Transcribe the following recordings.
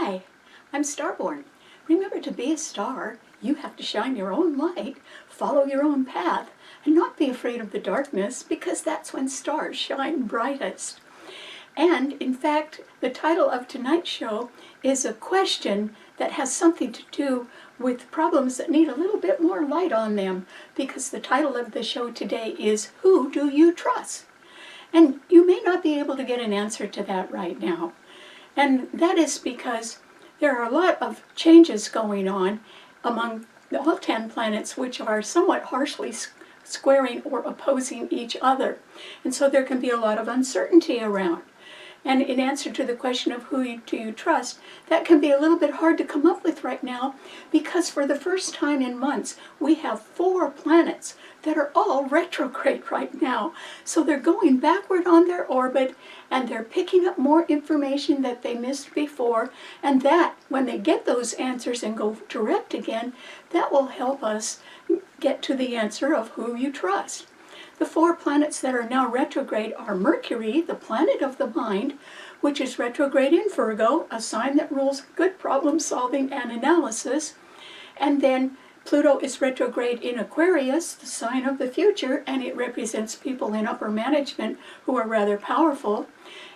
Hi, I'm Starborn. Remember, to be a star, you have to shine your own light, follow your own path, and not be afraid of the darkness, because that's when stars shine brightest. And, in fact, the title of tonight's show is a question that has something to do with problems that need a little bit more light on them, because the title of the show today is, Who Do You Trust? And you may not be able to get an answer to that right now. And that is because there are a lot of changes going on among all 10 planets, which are somewhat harshly squaring or opposing each other. And so there can be a lot of uncertainty around. And in answer to the question of who do you trust, that can be a little bit hard to come up with right now, because for the first time in months, we have 4 planets that are all retrograde right now. So they're going backward on their orbit, and they're picking up more information that they missed before, and that, when they get those answers and go direct again, that will help us get to the answer of who you trust. The 4 planets that are now retrograde are Mercury, the planet of the mind, which is retrograde in Virgo, a sign that rules good problem solving and analysis. And then Pluto is retrograde in Aquarius, the sign of the future, and it represents people in upper management who are rather powerful.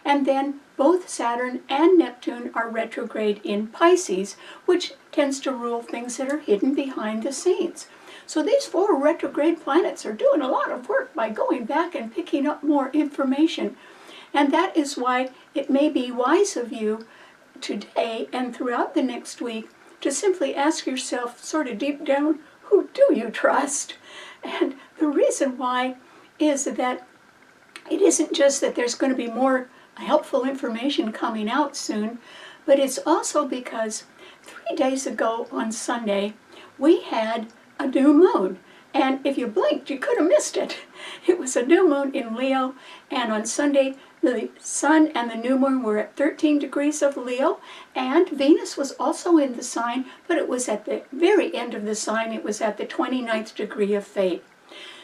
And then both Saturn and Neptune are retrograde in Pisces, which tends to rule things that are hidden behind the scenes. So these 4 retrograde planets are doing a lot of work by going back and picking up more information. And that is why it may be wise of you today and throughout the next week to simply ask yourself, sort of deep down, who do you trust? And the reason why is that it isn't just that there's going to be more helpful information coming out soon, but it's also because 3 days ago on Sunday, we had a new moon. And if you blinked, you could have missed it. It was a new moon in Leo, and on Sunday, the sun and the new moon were at 13 degrees of Leo, and Venus was also in the sign, but it was at the very end of the sign. It was at the 29th degree of fate.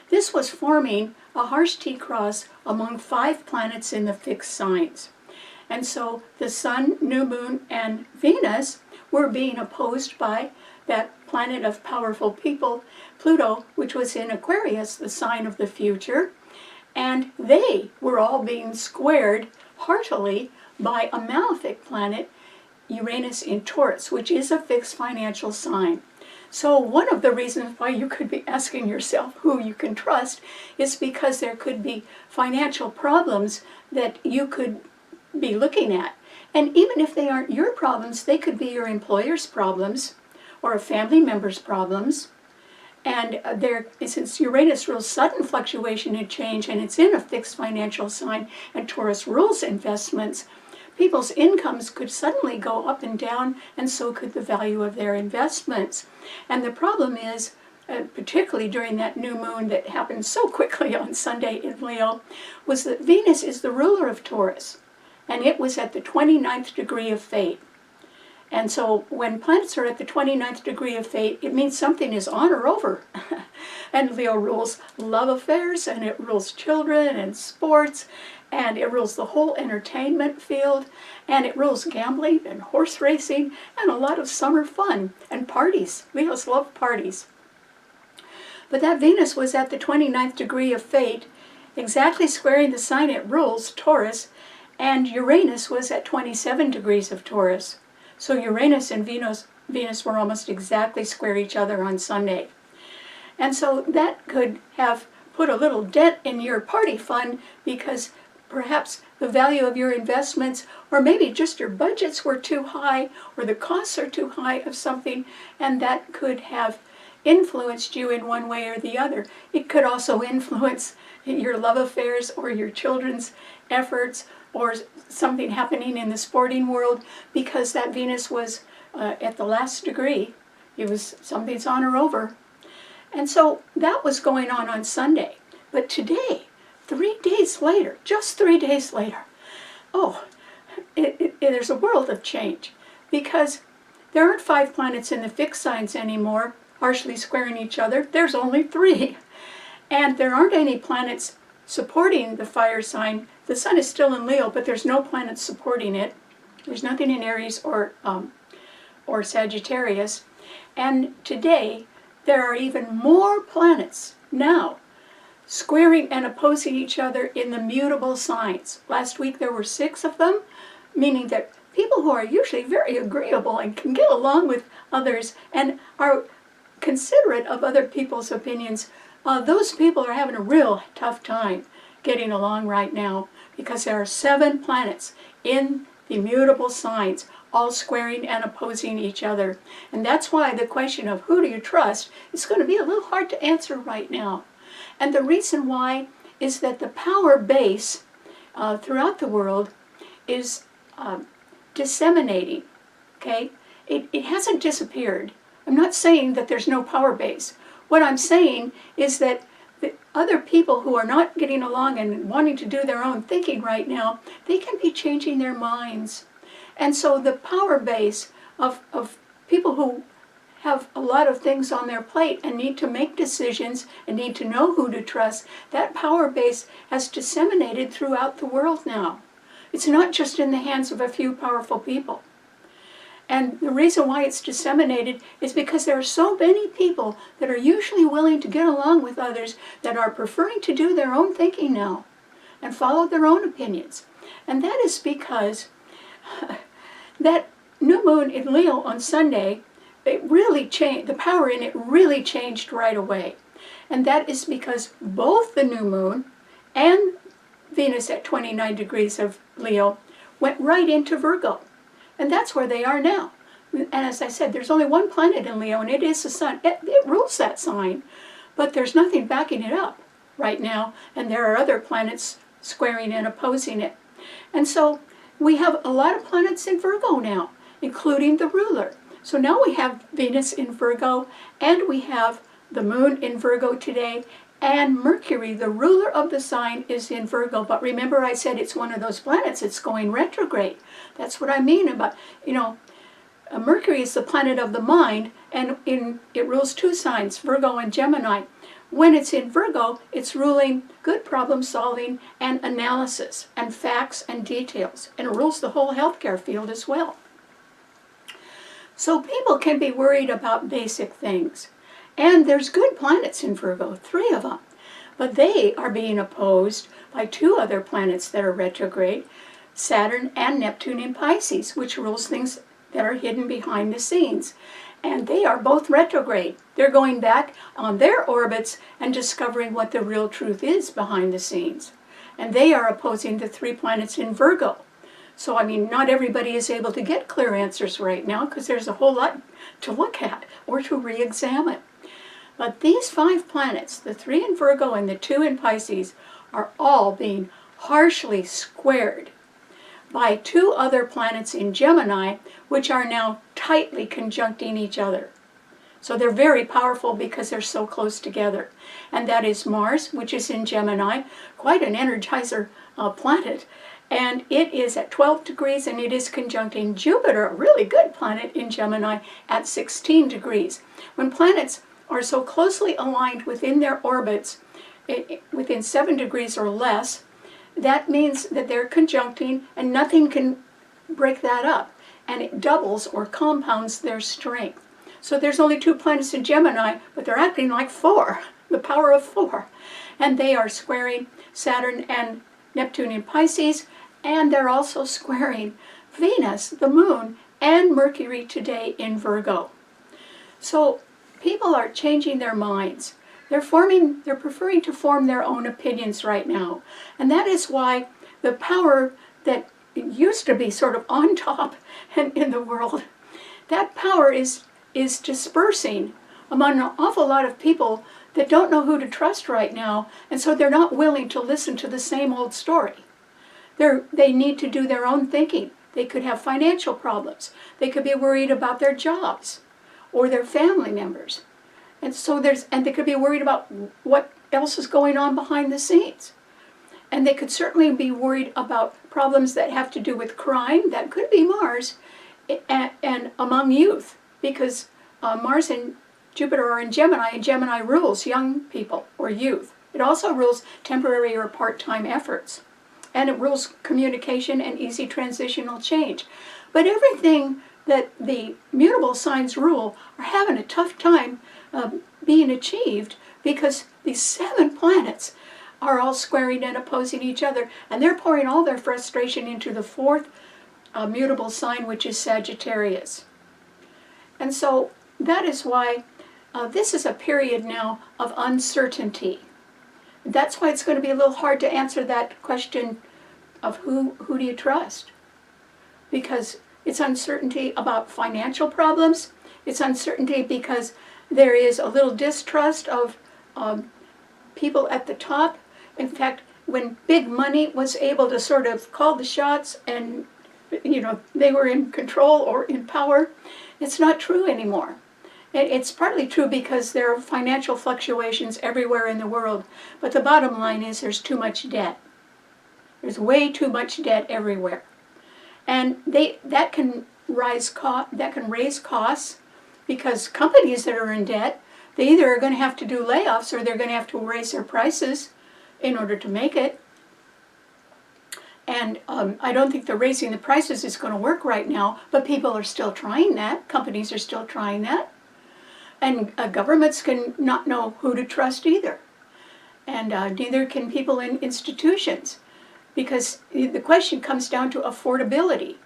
This was forming a harsh T-cross among 5 planets in the fixed signs. And so the sun, new moon, and Venus were being opposed by that planet of powerful people, Pluto, which was in Aquarius, the sign of the future, and they were all being squared heartily by a malefic planet, Uranus in Taurus, which is a fixed financial sign. So one of the reasons why you could be asking yourself who you can trust is because there could be financial problems that you could be looking at. And even if they aren't your problems, they could be your employer's problems, or a family member's problems. And since Uranus rules sudden fluctuation and change, and it's in a fixed financial sign, and Taurus rules investments, people's incomes could suddenly go up and down, and so could the value of their investments. And the problem is, particularly during that new moon that happened so quickly on Sunday in Leo, was that Venus is the ruler of Taurus, and it was at the 29th degree of fate. And so when planets are at the 29th degree of fate, it means something is on or over. And Leo rules love affairs, and it rules children and sports, and it rules the whole entertainment field, and it rules gambling and horse racing and a lot of summer fun and parties. Leos love parties. But that Venus was at the 29th degree of fate, exactly squaring the sign it rules, Taurus, and Uranus was at 27 degrees of Taurus. So Uranus and Venus were almost exactly square each other on Sunday. And so that could have put a little dent in your party fund, because perhaps the value of your investments, or maybe just your budgets were too high, or the costs are too high of something, and that could have influenced you in one way or the other. It could also influence your love affairs or your children's efforts, or something happening in the sporting world, because that Venus was at the last degree. It was something's on or over. And so that was going on Sunday. But today, 3 days later, just 3 days later, there's a world of change, because there aren't 5 planets in the fixed signs anymore, harshly squaring each other. There's only 3. And there aren't any planets supporting the fire sign. The sun is still in Leo, but there's no planets supporting it. There's nothing in Aries or Sagittarius. And today, there are even more planets now squaring and opposing each other in the mutable signs. Last week there were 6 of them, meaning that people who are usually very agreeable and can get along with others and are considerate of other people's opinions, those people are having a real tough time getting along right now, because there are 7 planets in the mutable signs all squaring and opposing each other. And that's why the question of who do you trust is going to be a little hard to answer right now. And the reason why is that the power base throughout the world is disseminating, okay? It hasn't disappeared. I'm not saying that there's no power base. What I'm saying is that the other people who are not getting along and wanting to do their own thinking right now, they can be changing their minds. And so the power base of people who have a lot of things on their plate and need to make decisions and need to know who to trust, that power base has disseminated throughout the world now. It's not just in the hands of a few powerful people. And the reason why it's disseminated is because there are so many people that are usually willing to get along with others that are preferring to do their own thinking now and follow their own opinions. And that is because that new moon in Leo on Sunday, it really changed, the power in it really changed right away. And that is because both the new moon and Venus at 29 degrees of Leo went right into Virgo. And that's where they are now. And as I said, there's only one planet in Leo, and it is the sun. It rules that sign, but there's nothing backing it up right now, and there are other planets squaring and opposing it. And so we have a lot of planets in Virgo now, including the ruler. So now we have Venus in Virgo, and we have the moon in Virgo today, and Mercury, the ruler of the sign, is in Virgo. But remember I said it's one of those planets that's going retrograde. That's what I mean about, Mercury is the planet of the mind, and it rules 2 signs, Virgo and Gemini. When it's in Virgo, it's ruling good problem solving and analysis and facts and details. And it rules the whole healthcare field as well. So people can be worried about basic things. And there's good planets in Virgo, 3 of them. But they are being opposed by 2 other planets that are retrograde, Saturn and Neptune in Pisces, which rules things that are hidden behind the scenes. And they are both retrograde. They're going back on their orbits and discovering what the real truth is behind the scenes. And they are opposing the 3 planets in Virgo. So, not everybody is able to get clear answers right now because there's a whole lot to look at or to re-examine. But these 5 planets, the 3 in Virgo and the 2 in Pisces, are all being harshly squared by 2 other planets in Gemini, which are now tightly conjuncting each other. So they're very powerful because they're so close together. And that is Mars, which is in Gemini, quite an energizer planet. And it is at 12 degrees, and it is conjuncting Jupiter, a really good planet in Gemini, at 16 degrees. When planets are so closely aligned within their orbits, within 7 degrees or less, that means that they're conjuncting and nothing can break that up. And it doubles or compounds their strength. So there's only 2 planets in Gemini, but they're acting like 4, the power of 4. And they are squaring Saturn and Neptune in Pisces, and they're also squaring Venus, the moon, and Mercury today in Virgo. So people are changing their minds. They're preferring to form their own opinions right now. And that is why the power that used to be sort of on top and in the world, that power is dispersing among an awful lot of people that don't know who to trust right now, and so they're not willing to listen to the same old story. They need to do their own thinking. They could have financial problems. They could be worried about their jobs or their family members. And so they could be worried about what else is going on behind the scenes. And they could certainly be worried about problems that have to do with crime, that could be Mars, and among youth, because Mars and Jupiter are in Gemini, and Gemini rules young people or youth. It also rules temporary or part-time efforts. and it rules communication and easy transitional change. But everything that the mutable signs rule are having a tough time being achieved, because these 7 planets are all squaring and opposing each other, and they're pouring all their frustration into the 4th mutable sign, which is Sagittarius. And so that is why this is a period now of uncertainty. That's why it's going to be a little hard to answer that question of who do you trust, because it's uncertainty about financial problems. It's uncertainty because there is a little distrust of people at the top. In fact, when big money was able to sort of call the shots and, they were in control or in power, it's not true anymore. It's partly true because there are financial fluctuations everywhere in the world, but the bottom line is there's too much debt. There's way too much debt everywhere. And that can raise costs, because companies that are in debt, they either are going to have to do layoffs or they're going to have to raise their prices in order to make it. And I don't think the raising the prices is going to work right now, but people are still trying that. Companies are still trying that. And governments can not know who to trust either. And neither can people in institutions, because the question comes down to affordability.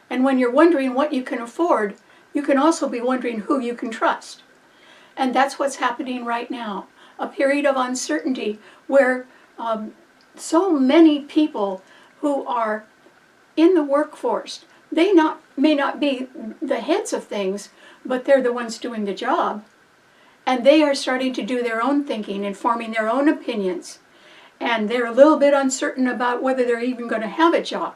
And when you're wondering what you can afford, you can also be wondering who you can trust. And that's what's happening right now. A period of uncertainty where so many people who are in the workforce, they may not be the heads of things, but they're the ones doing the job. And they are starting to do their own thinking and forming their own opinions. And they're a little bit uncertain about whether they're even going to have a job.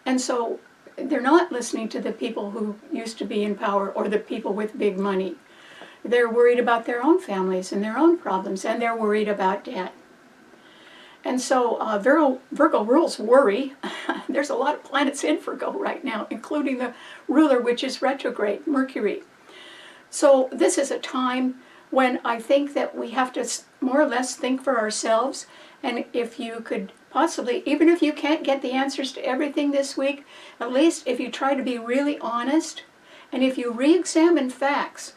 And so they're not listening to the people who used to be in power or the people with big money. They're worried about their own families and their own problems, and they're worried about debt. And so Virgo rules worry. There's a lot of planets in Virgo right now, including the ruler, which is retrograde, Mercury. So this is a time when I think that we have to more or less think for ourselves. And if you could possibly, even if you can't get the answers to everything this week, at least if you try to be really honest, and if you re-examine facts,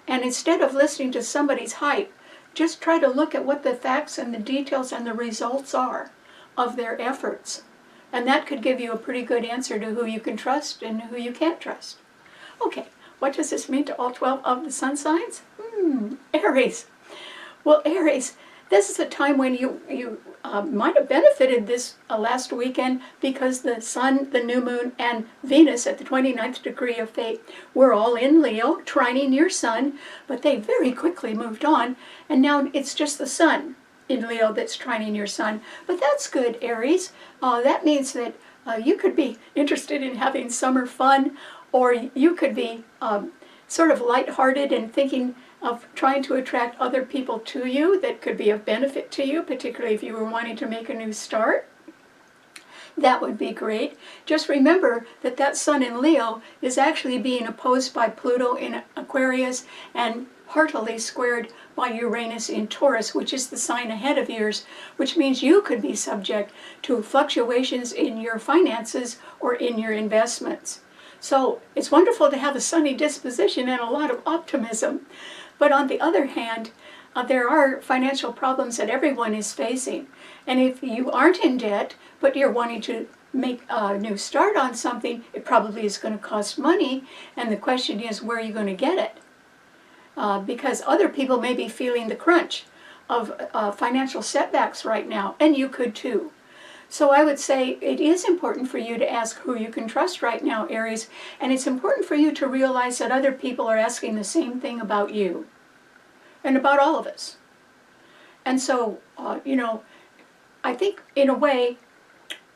and instead of listening to somebody's hype, just try to look at what the facts and the details and the results are of their efforts. And that could give you a pretty good answer to who you can trust and who you can't trust. Okay, what does this mean to all 12 of the sun signs? Aries. Well, Aries, this is a time when you might have benefited this last weekend, because the sun, the new moon, and Venus at the 29th degree of fate were all in Leo, trining your sun, but they very quickly moved on, and now it's just the sun in Leo that's trining your sun. But that's good, Aries. That means that you could be interested in having summer fun, or you could be sort of lighthearted and thinking of trying to attract other people to you that could be of benefit to you, particularly if you were wanting to make a new start. That would be great. Just remember that that sun in Leo is actually being opposed by Pluto in Aquarius and heartily squared by Uranus in Taurus, which is the sign ahead of yours, which means you could be subject to fluctuations in your finances or in your investments. So it's wonderful to have a sunny disposition and a lot of optimism. But on the other hand, there are financial problems that everyone is facing. And if you aren't in debt, but you're wanting to make a new start on something, it probably is going to cost money. And the question is, where are you going to get it? Because other people may be feeling the crunch of financial setbacks right now, and you could too. So I would say it is important for you to ask who you can trust right now, Aries, and it's important for you to realize that other people are asking the same thing about you and about all of us. And so, I think in a way,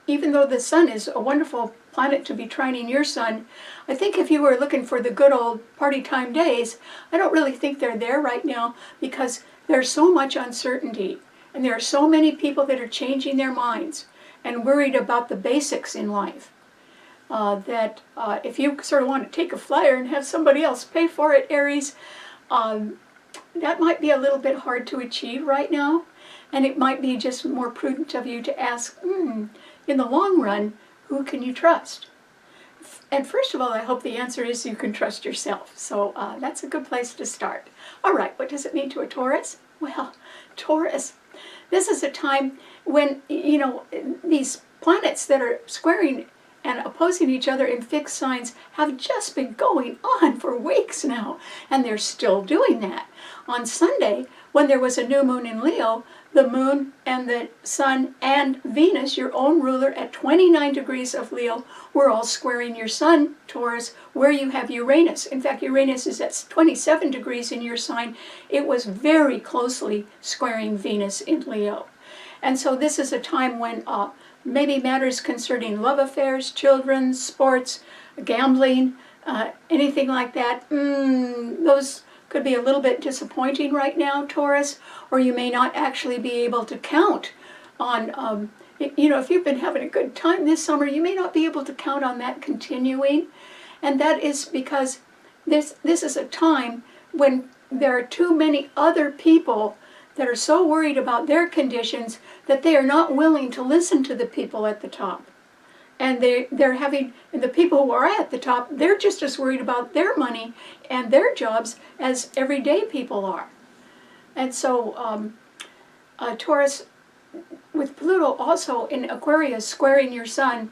even though the sun is a wonderful planet to be trining your sun, I think if you were looking for the good old party time days, I don't really think they're there right now, because there's so much uncertainty and there are so many people that are changing their minds and worried about the basics in life, that if you sort of want to take a flyer and have somebody else pay for it, Aries, that might be a little bit hard to achieve right now, and it might be just more prudent of you to ask, in the long run, who can you trust? And first of all, I hope the answer is you can trust yourself. So that's a good place to start. All right, what does it mean to a Taurus? Well, Taurus, this is a time when, these planets that are squaring and opposing each other in fixed signs have just been going on for weeks now, and they're still doing that. On Sunday, when there was a new moon in Leo, the moon and the sun and Venus, your own ruler, at 29 degrees of Leo, were all squaring your sun, Taurus, where you have Uranus. In fact, Uranus is at 27 degrees in your sign. It was very closely squaring Venus in Leo. And so this is a time when maybe matters concerning love affairs, children, sports, gambling, anything like that, those could be a little bit disappointing right now, Taurus, or you may not actually be able to count on, if you've been having a good time this summer, you may not be able to count on that continuing. And that is because this is a time when there are too many other people that are so worried about their conditions that they are not willing to listen to the people at the top. And the people who are at the top, they're just as worried about their money and their jobs as everyday people are. And so Taurus, with Pluto also in Aquarius squaring your sun,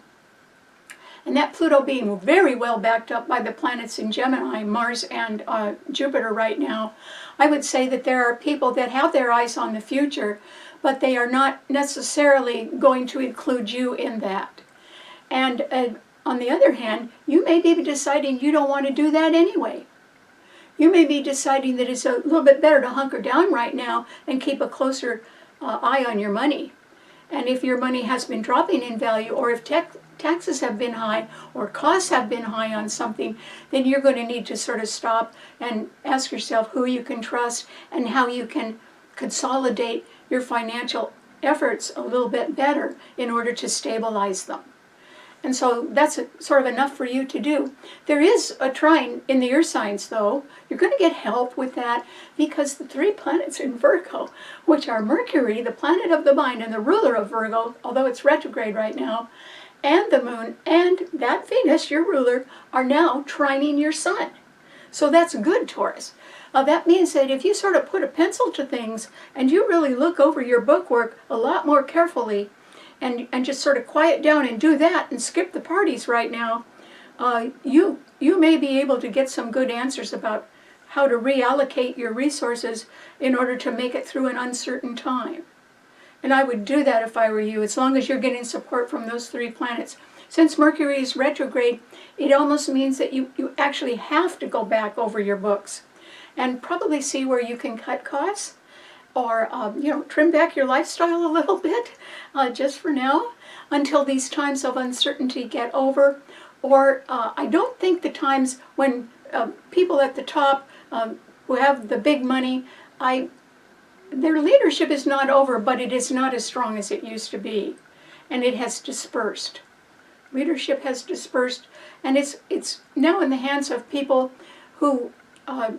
and that Pluto being very well backed up by the planets in Gemini, Mars and Jupiter right now, I would say that there are people that have their eyes on the future, but they are not necessarily going to include you in that. And on the other hand, you may be deciding you don't want to do that anyway. You may be deciding that it's a little bit better to hunker down right now and keep a closer eye on your money. And if your money has been dropping in value, or if taxes have been high, or costs have been high on something, then you're going to need to sort of stop and ask yourself who you can trust and how you can consolidate your financial efforts a little bit better in order to stabilize them. And so that's sort of enough for you to do. There is a trine in the earth signs, though. You're going to get help with that because the three planets in Virgo, which are Mercury, the planet of the mind and the ruler of Virgo, although it's retrograde right now, and the moon and that Venus, your ruler, are now trining your sun. So that's good, Taurus. That means that if you sort of put a pencil to things and you really look over your bookwork a lot more carefully, and just sort of quiet down and do that and skip the parties right now, you may be able to get some good answers about how to reallocate your resources in order to make it through an uncertain time. And I would do that if I were you, as long as you're getting support from those three planets. Since Mercury is retrograde, it almost means that you actually have to go back over your books and probably see where you can cut costs, or trim back your lifestyle a little bit, just for now, until these times of uncertainty get over. Or I don't think the times when people at the top who have the big money, their leadership is not over, but it is not as strong as it used to be, and it has dispersed. Leadership has dispersed, and it's now in the hands of people who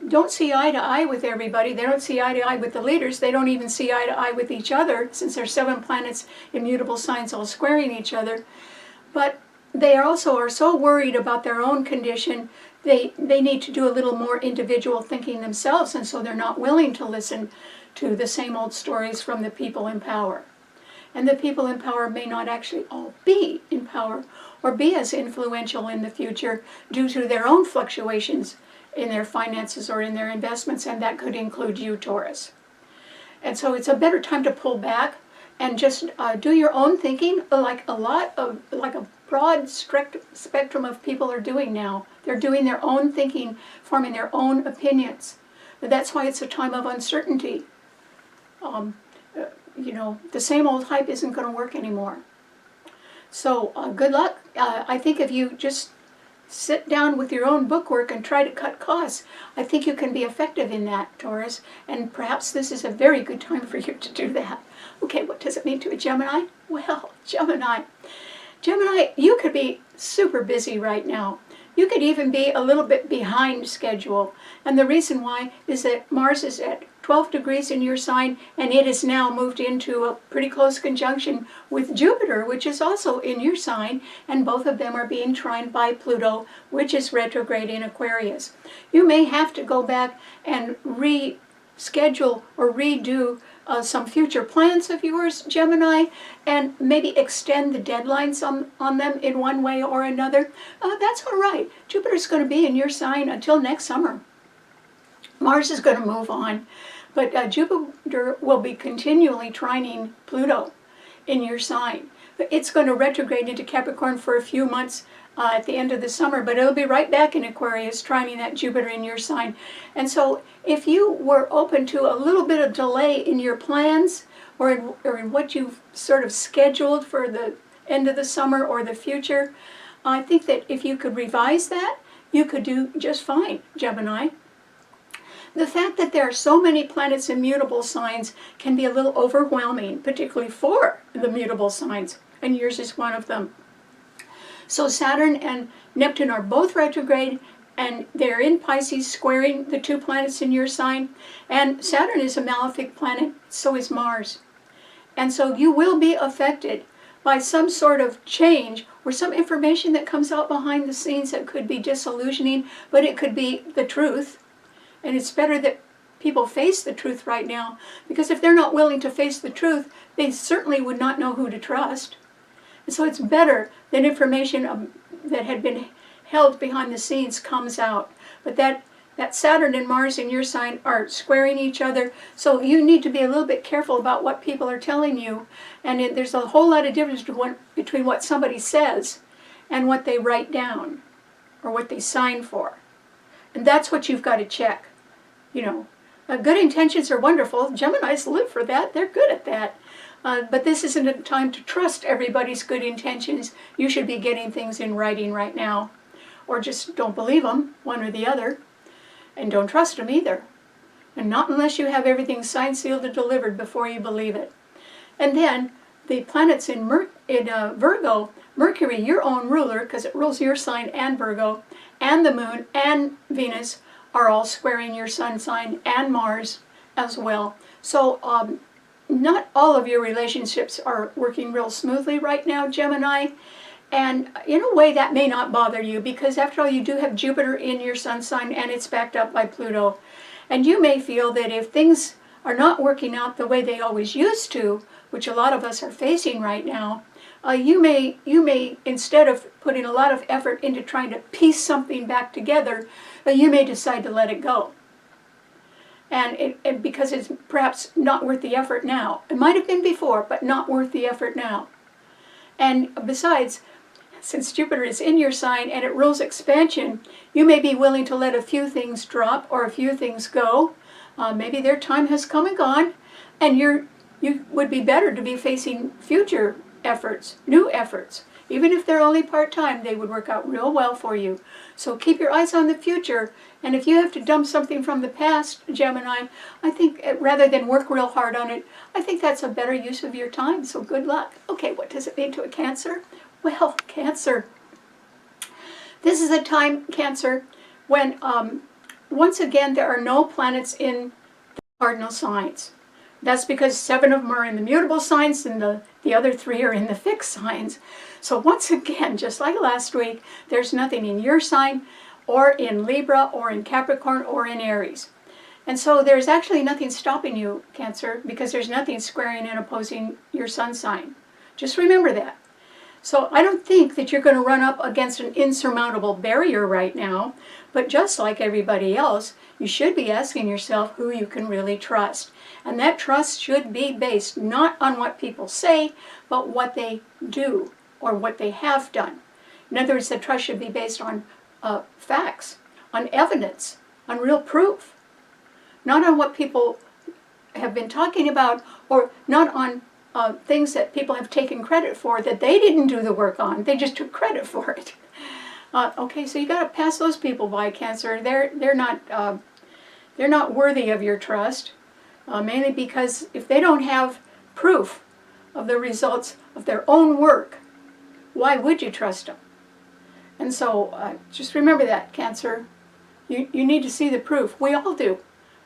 don't see eye to eye with everybody. They don't see eye to eye with the leaders. They don't even see eye to eye with each other, since there's 7 planets in mutable signs all squaring each other. But they also are so worried about their own condition, they need to do a little more individual thinking themselves, and so they're not willing to listen to the same old stories from the people in power. And the people in power may not actually all be in power or be as influential in the future due to their own fluctuations in their finances or in their investments, and that could include you, Taurus. And so it's a better time to pull back and just do your own thinking, like a broad spectrum of people are doing now. They're doing their own thinking, forming their own opinions. That's why it's a time of uncertainty. The same old hype isn't going to work anymore. So good luck. I think if you just sit down with your own bookwork and try to cut costs, I think you can be effective in that, Taurus, and perhaps this is a very good time for you to do that. Okay, what does it mean to a Gemini? Well, Gemini, you could be super busy right now. You could even be a little bit behind schedule, and the reason why is that Mars is at 12 degrees in your sign, and it is now moved into a pretty close conjunction with Jupiter, which is also in your sign, and both of them are being trined by Pluto, which is retrograde in Aquarius. You may have to go back and reschedule or redo some future plans of yours, Gemini, and maybe extend the deadlines on them in one way or another. That's all right. Jupiter's going to be in your sign until next summer. Mars is going to move on, but Jupiter will be continually trining Pluto in your sign. It's going to retrograde into Capricorn for a few months at the end of the summer, but it'll be right back in Aquarius, trining that Jupiter in your sign. And so if you were open to a little bit of delay in your plans or in what you've sort of scheduled for the end of the summer or the future, I think that if you could revise that, you could do just fine, Gemini. The fact that there are so many planets in mutable signs can be a little overwhelming, particularly for the mutable signs, and yours is one of them. So Saturn and Neptune are both retrograde, and they're in Pisces, squaring the two planets in your sign. And Saturn is a malefic planet, so is Mars. And so you will be affected by some sort of change or some information that comes out behind the scenes that could be disillusioning, but it could be the truth. And it's better that people face the truth right now, because if they're not willing to face the truth, they certainly would not know who to trust. And so it's better that information that had been held behind the scenes comes out. But that Saturn and Mars in your sign are squaring each other, so you need to be a little bit careful about what people are telling you. And there's a whole lot of difference between what somebody says and what they write down or what they sign for. And that's what you've got to check. You know, good intentions are wonderful. Geminis live for that. They're good at that. But this isn't a time to trust everybody's good intentions. You should be getting things in writing right now. Or just don't believe them, one or the other. And don't trust them either. And not unless you have everything signed, sealed, and delivered before you believe it. And then the planets in Virgo, Mercury, your own ruler, because it rules your sign and Virgo, and the Moon and Venus are all squaring your sun sign and Mars as well. So not all of your relationships are working real smoothly right now, Gemini. And in a way that may not bother you, because after all, you do have Jupiter in your sun sign and it's backed up by Pluto. And you may feel that if things are not working out the way they always used to, which a lot of us are facing right now, you may, instead of putting a lot of effort into trying to piece something back together, you may decide to let it go. And because it's perhaps not worth the effort now. It might have been before, but not worth the effort now. And besides, since Jupiter is in your sign and it rules expansion, you may be willing to let a few things drop or a few things go. Maybe their time has come and gone, and you would be better to be facing future efforts, new efforts. Even if they're only part-time, they would work out real well for you. So keep your eyes on the future, and if you have to dump something from the past, Gemini, I think rather than work real hard on it, I think that's a better use of your time, so good luck. Okay, what does it mean to a Cancer? Well, Cancer, this is a time, Cancer, when once again there are no planets in the cardinal signs. That's because 7 of them are in the mutable signs and the other 3 are in the fixed signs. So once again, just like last week, there's nothing in your sign or in Libra or in Capricorn or in Aries. And so there's actually nothing stopping you, Cancer, because there's nothing squaring and opposing your sun sign. Just remember that. So I don't think that you're going to run up against an insurmountable barrier right now, but just like everybody else, you should be asking yourself who you can really trust. And that trust should be based not on what people say, but what they do or what they have done. In other words, the trust should be based on facts, on evidence, on real proof, not on what people have been talking about, or not on things that people have taken credit for that they didn't do the work on. They just took credit for it. Okay, so you got to pass those people by, Cancer. They're not worthy of your trust, mainly because if they don't have proof of the results of their own work, why would you trust them? And so just remember that, Cancer. You need to see the proof. We all do.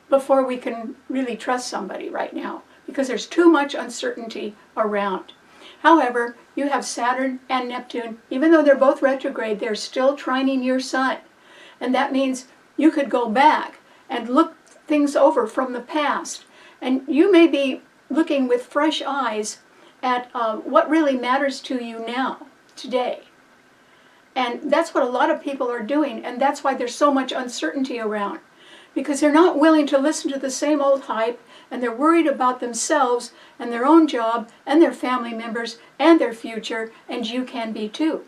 before we can really trust somebody right now, because there's too much uncertainty around. However, you have Saturn and Neptune. Even though they're both retrograde, they're still trining your sun. And that means you could go back and look things over from the past. And you may be looking with fresh eyes at what really matters to you now, today. And that's what a lot of people are doing, and that's why there's so much uncertainty around. Because they're not willing to listen to the same old hype, and they're worried about themselves and their own job and their family members and their future, and you can be too.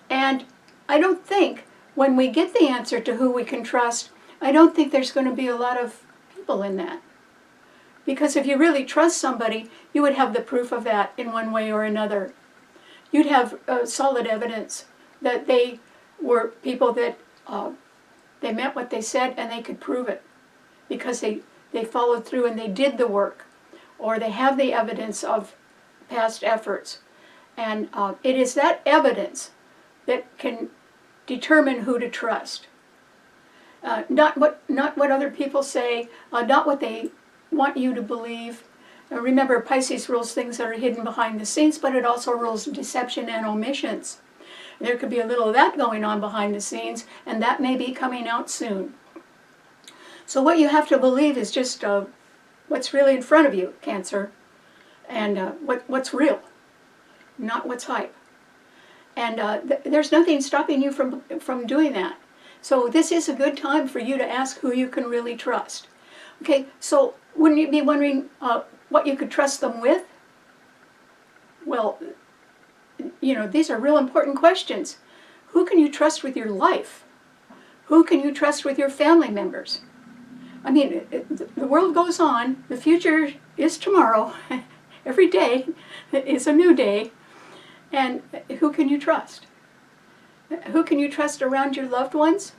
And I don't think when we get the answer to who we can trust, I don't think there's going to be a lot of people in that. Because if you really trust somebody, you would have the proof of that in one way or another. You'd have solid evidence that they were people that they meant what they said and they could prove it because they followed through and they did the work, or they have the evidence of past efforts. And it is that evidence that can determine who to trust. Not what other people say, not what they want you to believe. Remember, Pisces rules things that are hidden behind the scenes, but it also rules deception and omissions. There could be a little of that going on behind the scenes, and that may be coming out soon. So what you have to believe is just what's really in front of you, Cancer, and what's real, not what's hype. And there's nothing stopping you from doing that. So this is a good time for you to ask who you can really trust. Okay, so wouldn't you be wondering what you could trust them with? Well, you know, these are real important questions. Who can you trust with your life? Who can you trust with your family members? I mean, the world goes on. The future is tomorrow. Every day is a new day. And who can you trust? Who can you trust around your loved ones?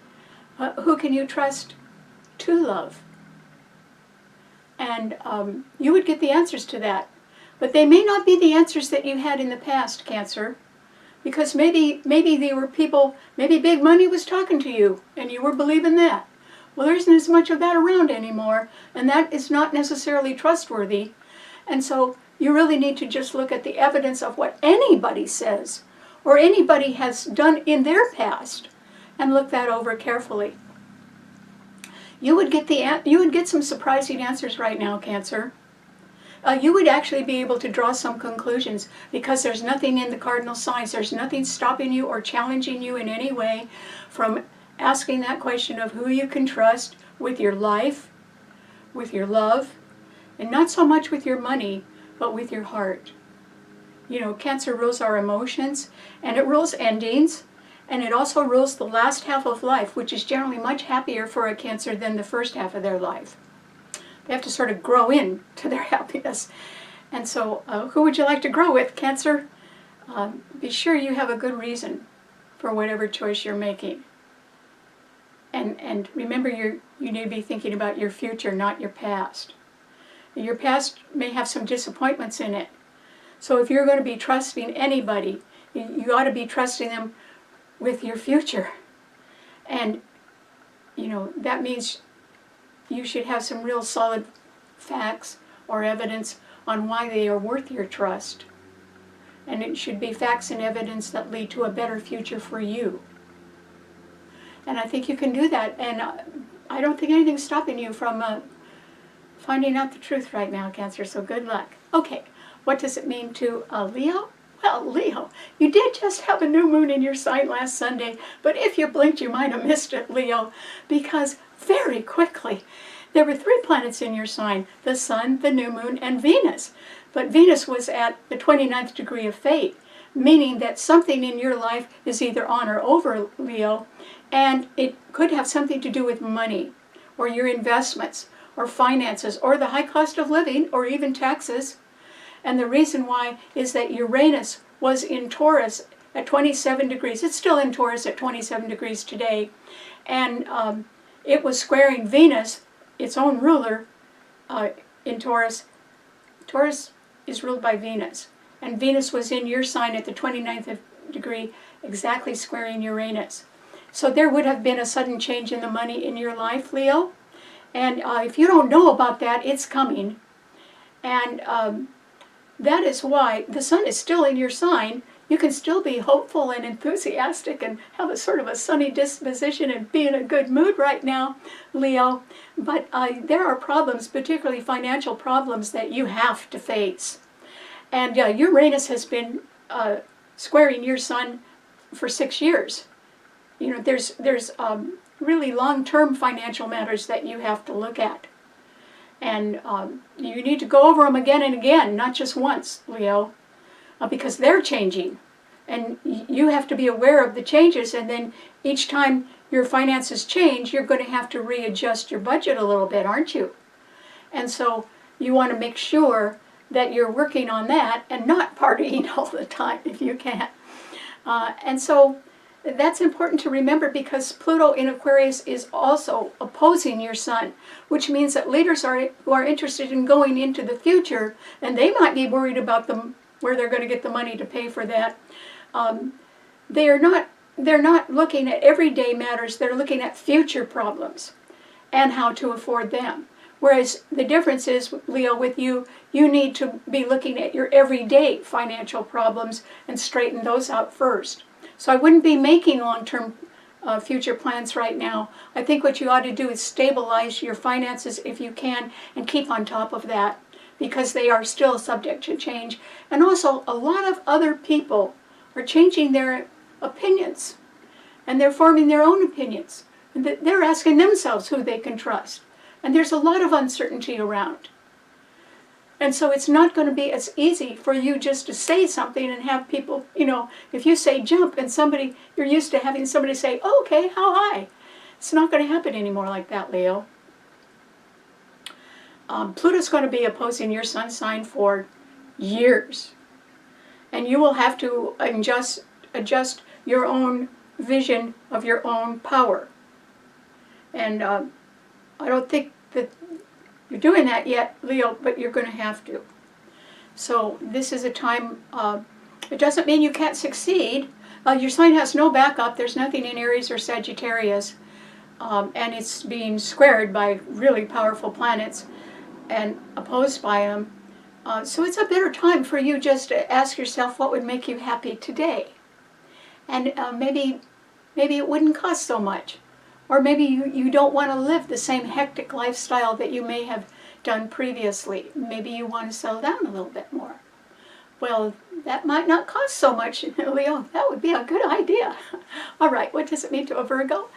Who can you trust to love? And you would get the answers to that. But they may not be the answers that you had in the past, Cancer. Because maybe they were people, maybe big money was talking to you, and you were believing that. Well, there isn't as much of that around anymore, and that is not necessarily trustworthy. And so you really need to just look at the evidence of what anybody says, or anybody has done in their past, and look that over carefully. You would get some surprising answers right now, Cancer. You would actually be able to draw some conclusions because there's nothing in the cardinal signs. There's nothing stopping you or challenging you in any way from asking that question of who you can trust with your life, with your love, and not so much with your money, but with your heart. You know, Cancer rules our emotions, and it rules endings, and it also rules the last half of life, which is generally much happier for a Cancer than the first half of their life. They have to sort of grow in to their happiness. And so who would you like to grow with, Cancer? Be sure you have a good reason for whatever choice you're making. And remember, you need to be thinking about your future, not your past. Your past may have some disappointments in it. So if you're going to be trusting anybody, you ought to be trusting them with your future. And, you know, that means you should have some real solid facts or evidence on why they are worth your trust. And it should be facts and evidence that lead to a better future for you. And I think you can do that. And I don't think anything's stopping you from finding out the truth right now, Cancer. So good luck. Okay, what does it mean to Leo? Well, Leo, you did just have a new moon in your sign last Sunday, but if you blinked, you might have missed it, Leo, because very quickly there were 3 planets in your sign: the Sun, the new moon, and Venus. But Venus was at the 29th degree of fate, meaning that something in your life is either on or over, Leo, and it could have something to do with money, or your investments, or finances, or the high cost of living, or even taxes. And the reason why is that Uranus was in Taurus at 27 degrees. It's still in Taurus at 27 degrees today. And it was squaring Venus, its own ruler, in Taurus. Taurus is ruled by Venus. And Venus was in your sign at the 29th degree, exactly squaring Uranus. So there would have been a sudden change in the money in your life, Leo. And if you don't know about that, it's coming. And that is why the sun is still in your sign. You can still be hopeful and enthusiastic and have a sort of a sunny disposition and be in a good mood right now, Leo. But there are problems, particularly financial problems, that you have to face. And Uranus has been squaring your sun for 6 years. You know, there's really long-term financial matters that you have to look at. And you need to go over them again and again, not just once, Leo, because they're changing. And you have to be aware of the changes, and then each time your finances change, you're going to have to readjust your budget a little bit, aren't you? And so you want to make sure that you're working on that and not partying all the time if you can. And so that's important to remember, because Pluto in Aquarius is also opposing your sun, which means that leaders who are interested in going into the future, and they might be worried about where they're going to get the money to pay for that. They're not looking at everyday matters. They're looking at future problems and how to afford them. Whereas the difference is, Leo, with you, you need to be looking at your everyday financial problems and straighten those out first. So I wouldn't be making long-term future plans right now. I think what you ought to do is stabilize your finances if you can and keep on top of that, because they are still subject to change. And also, a lot of other people are changing their opinions, and they're forming their own opinions. And they're asking themselves who they can trust. And there's a lot of uncertainty around. And so it's not going to be as easy for you just to say something and have people, you know, if you say jump and you're used to having somebody say, oh, okay, how high? It's not going to happen anymore like that, Leo. Pluto's going to be opposing your sun sign for years. And you will have to adjust your own vision of your own power. And I don't think that you're doing that yet, Leo, but you're going to have to. So this is a time, it doesn't mean you can't succeed. Your sign has no backup. There's nothing in Aries or Sagittarius. And it's being squared by really powerful planets and opposed by them. So it's a better time for you just to ask yourself what would make you happy today. And maybe it wouldn't cost so much. Or maybe you don't want to live the same hectic lifestyle that you may have done previously. Maybe you want to settle down a little bit more. Well, that might not cost so much, Leo. That would be a good idea. All right, what does it mean to a Virgo?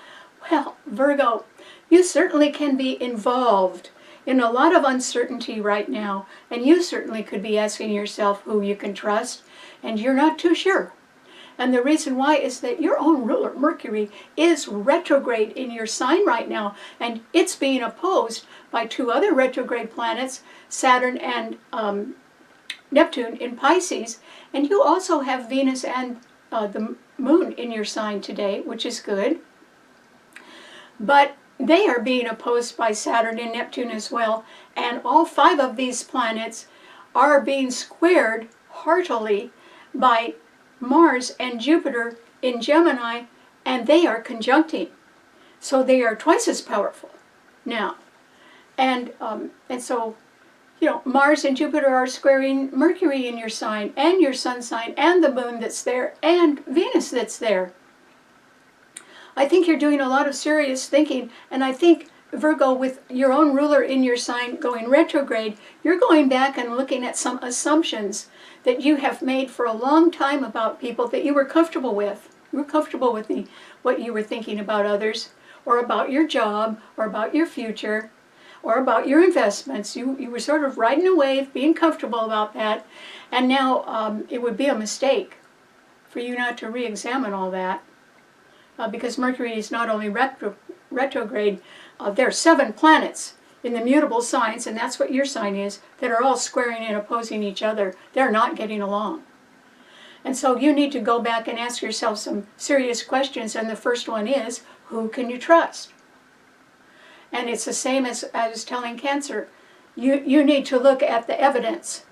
Well, Virgo, you certainly can be involved in a lot of uncertainty right now, and you certainly could be asking yourself who you can trust, and you're not too sure. And the reason why is that your own ruler, Mercury, is retrograde in your sign right now, and it's being opposed by two other retrograde planets, Saturn and Neptune in Pisces. And you also have Venus and the Moon in your sign today, which is good. But they are being opposed by Saturn and Neptune as well, and all 5 of these planets are being squared heartily by Mars and Jupiter in Gemini, and they are conjuncting. So they are twice as powerful now. And so, you know, Mars and Jupiter are squaring Mercury in your sign, and your sun sign, and the moon that's there, and Venus that's there. I think you're doing a lot of serious thinking, and I think, Virgo, with your own ruler in your sign going retrograde, you're going back and looking at some assumptions that you have made for a long time about people that you were comfortable with. You were comfortable with what you were thinking about others, or about your job, or about your future, or about your investments. You were sort of riding a wave, being comfortable about that, and now it would be a mistake for you not to re-examine all that, because Mercury is not only retrograde, there are 7 planets in the mutable signs, and that's what your sign is, that are all squaring and opposing each other. They're not getting along. And so you need to go back and ask yourself some serious questions, and the first one is, who can you trust? And it's the same as telling Cancer. You need to look at the evidence.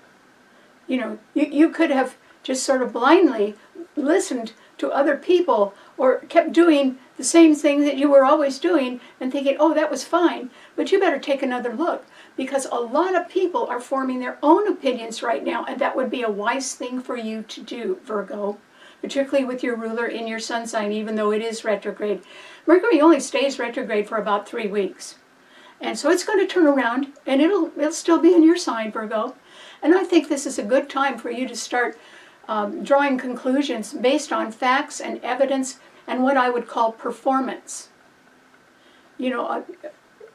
You know, you could have just sort of blindly listened to other people or kept doing the same thing that you were always doing and thinking, oh, that was fine, but you better take another look, because a lot of people are forming their own opinions right now, and that would be a wise thing for you to do, Virgo, particularly with your ruler in your sun sign, even though it is retrograde. Mercury only stays retrograde for about 3 weeks. And so it's going to turn around, and it'll still be in your sign, Virgo. And I think this is a good time for you to start drawing conclusions based on facts and evidence and what I would call performance. You know,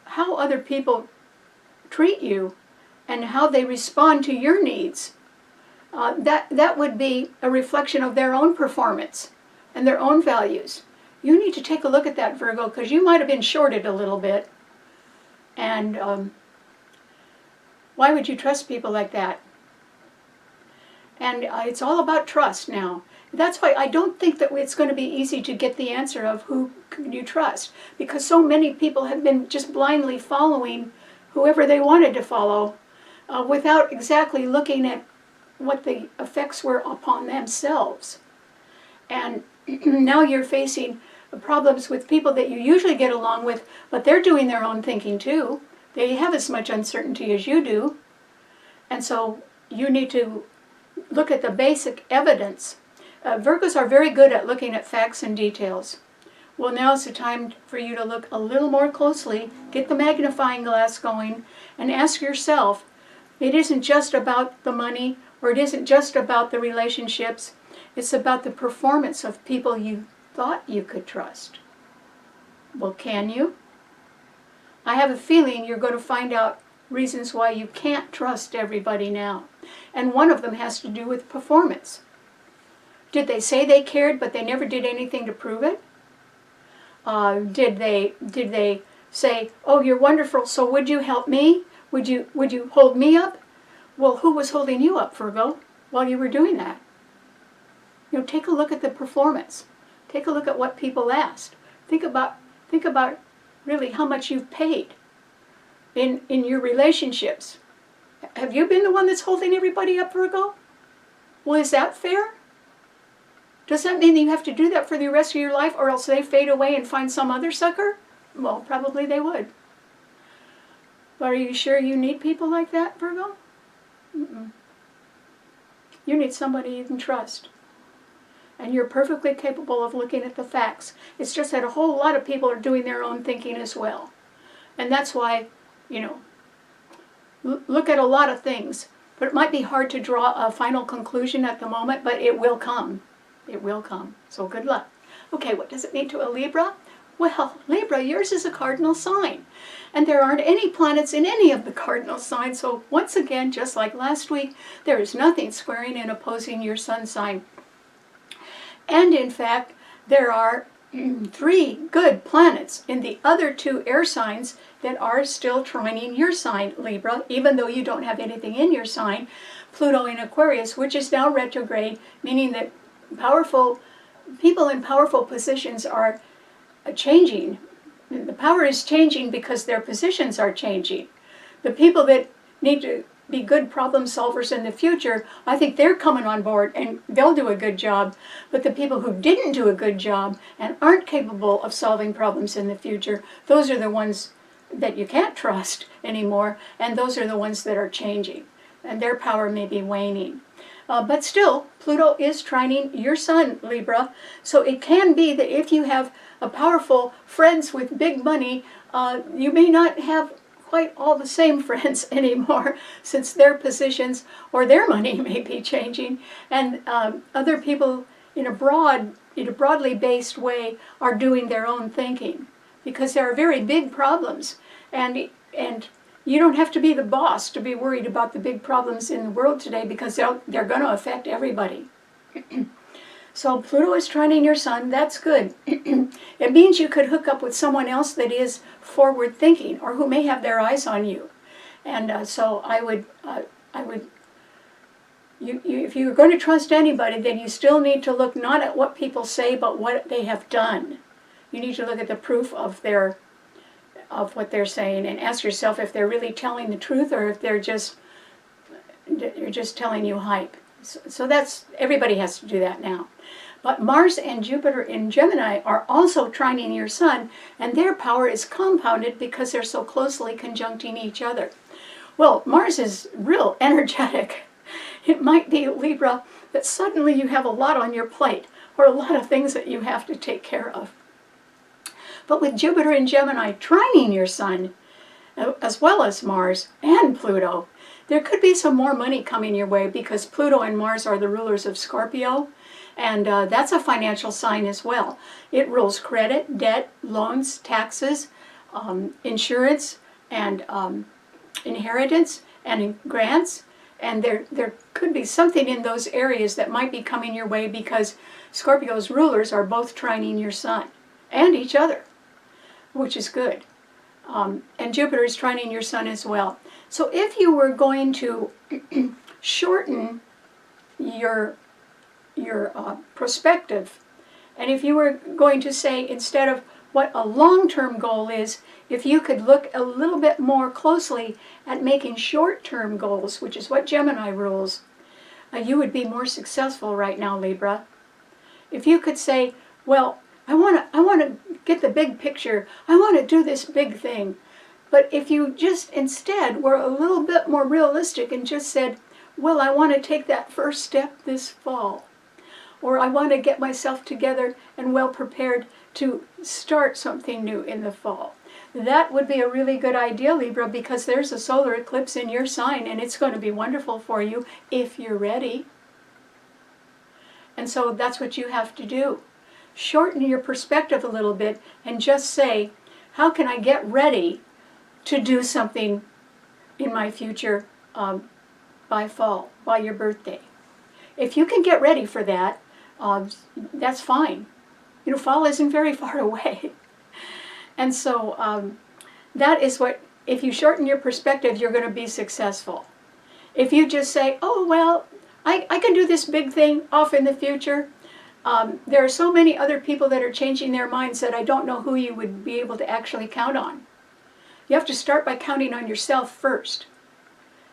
how other people treat you and how they respond to your needs. That would be a reflection of their own performance and their own values. You need to take a look at that, Virgo, because you might have been shorted a little bit. And why would you trust people like that? And it's all about trust now. That's why I don't think that it's going to be easy to get the answer of who can you trust, because so many people have been just blindly following whoever they wanted to follow without exactly looking at what the effects were upon themselves. And now you're facing problems with people that you usually get along with, but they're doing their own thinking too. They have as much uncertainty as you do. And so you need to look at the basic evidence. Virgos are very good at looking at facts and details. Well, now's the time for you to look a little more closely, get the magnifying glass going, and ask yourself, it isn't just about the money, or it isn't just about the relationships, it's about the performance of people you thought you could trust. Well, can you? I have a feeling you're going to find out reasons why you can't trust everybody now. And one of them has to do with performance. Did they say they cared, but they never did anything to prove it? Did they say, oh, you're wonderful, so would you help me? Would you hold me up? Well, who was holding you up, Virgo, while you were doing that? You know, take a look at the performance. Take a look at what people asked. Think about really how much you've paid in your relationships. Have you been the one that's holding everybody up, Virgo? Well, is that fair? Does that mean that you have to do that for the rest of your life, or else they fade away and find some other sucker? Well, probably they would. But are you sure you need people like that, Virgo? Mm-mm. You need somebody you can trust. And you're perfectly capable of looking at the facts. It's just that a whole lot of people are doing their own thinking as well. And that's why, you know, look at a lot of things. But it might be hard to draw a final conclusion at the moment, but it will come. It will come. So good luck. Okay, what does it mean to a Libra? Well, Libra, yours is a cardinal sign. And there aren't any planets in any of the cardinal signs. So once again, just like last week, there is nothing squaring and opposing your sun sign. And in fact, there are 3 good planets in the other 2 air signs that are still trining your sign, Libra, even though you don't have anything in your sign. Pluto in Aquarius, which is now retrograde, meaning that powerful people in powerful positions are changing. The power is changing because their positions are changing. The people that need to be good problem solvers in the future, I think they're coming on board and they'll do a good job. But the people who didn't do a good job and aren't capable of solving problems in the future, those are the ones that you can't trust anymore, and those are the ones that are changing. And their power may be waning. But still, Pluto is trining your sun, Libra. So it can be that if you have a powerful friends with big money, you may not have quite all the same friends anymore, since their positions or their money may be changing, and other people in a broadly based way are doing their own thinking, because there are very big problems, and you don't have to be the boss to be worried about the big problems in the world today, because they're going to affect everybody. So Pluto is trining your sun. That's good. It means you could hook up with someone else that is forward thinking, or who may have their eyes on you. And so I would, if you're going to trust anybody, then you still need to look not at what people say, but what they have done. You need to look at the proof of what they're saying, and ask yourself if they're really telling the truth, or if they're just telling you hype. So that's, everybody has to do that now. But Mars and Jupiter in Gemini are also trining your sun, and their power is compounded because they're so closely conjuncting each other. Well, Mars is real energetic. It might be, Libra, that suddenly you have a lot on your plate, or a lot of things that you have to take care of. But with Jupiter in Gemini trining your sun, as well as Mars and Pluto, there could be some more money coming your way, because Pluto and Mars are the rulers of Scorpio, and that's a financial sign as well. It rules credit, debt, loans, taxes, insurance, and inheritance, and grants. And there could be something in those areas that might be coming your way, because Scorpio's rulers are both trining your sun and each other, which is good. And Jupiter is trining your sun as well. So if you were going to shorten your perspective, and if you were going to say, instead of what a long-term goal is, if you could look a little bit more closely at making short-term goals, which is what Gemini rules, you would be more successful right now, Libra. If you could say, well, I want to get the big picture, I want to do this big thing. But if you just instead were a little bit more realistic and just said, well, I want to take that first step this fall, or I want to get myself together and well prepared to start something new in the fall. That would be a really good idea, Libra, because there's a solar eclipse in your sign, and it's going to be wonderful for you if you're ready. And so that's what you have to do. Shorten your perspective a little bit and just say, how can I get ready to do something in my future by fall, by your birthday? If you can get ready for that, that's fine. You know, fall isn't very far away. And so that is what, if you shorten your perspective, you're going to be successful. If you just say, oh, well, I can do this big thing off in the future. There are so many other people that are changing their minds that I don't know who you would be able to actually count on. You have to start by counting on yourself first.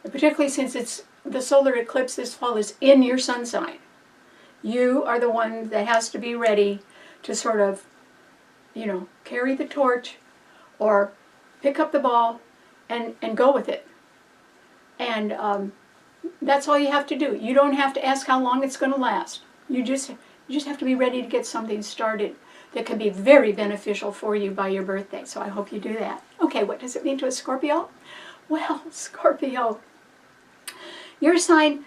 And particularly since it's the solar eclipse this fall is in your sun sign. You are the one that has to be ready to sort of, you know, carry the torch or pick up the ball and go with it. And that's all you have to do. You don't have to ask how long it's going to last. You just have to be ready to get something started that can be very beneficial for you by your birthday. So I hope you do that. Okay, what does it mean to a Scorpio? Well, Scorpio, your sign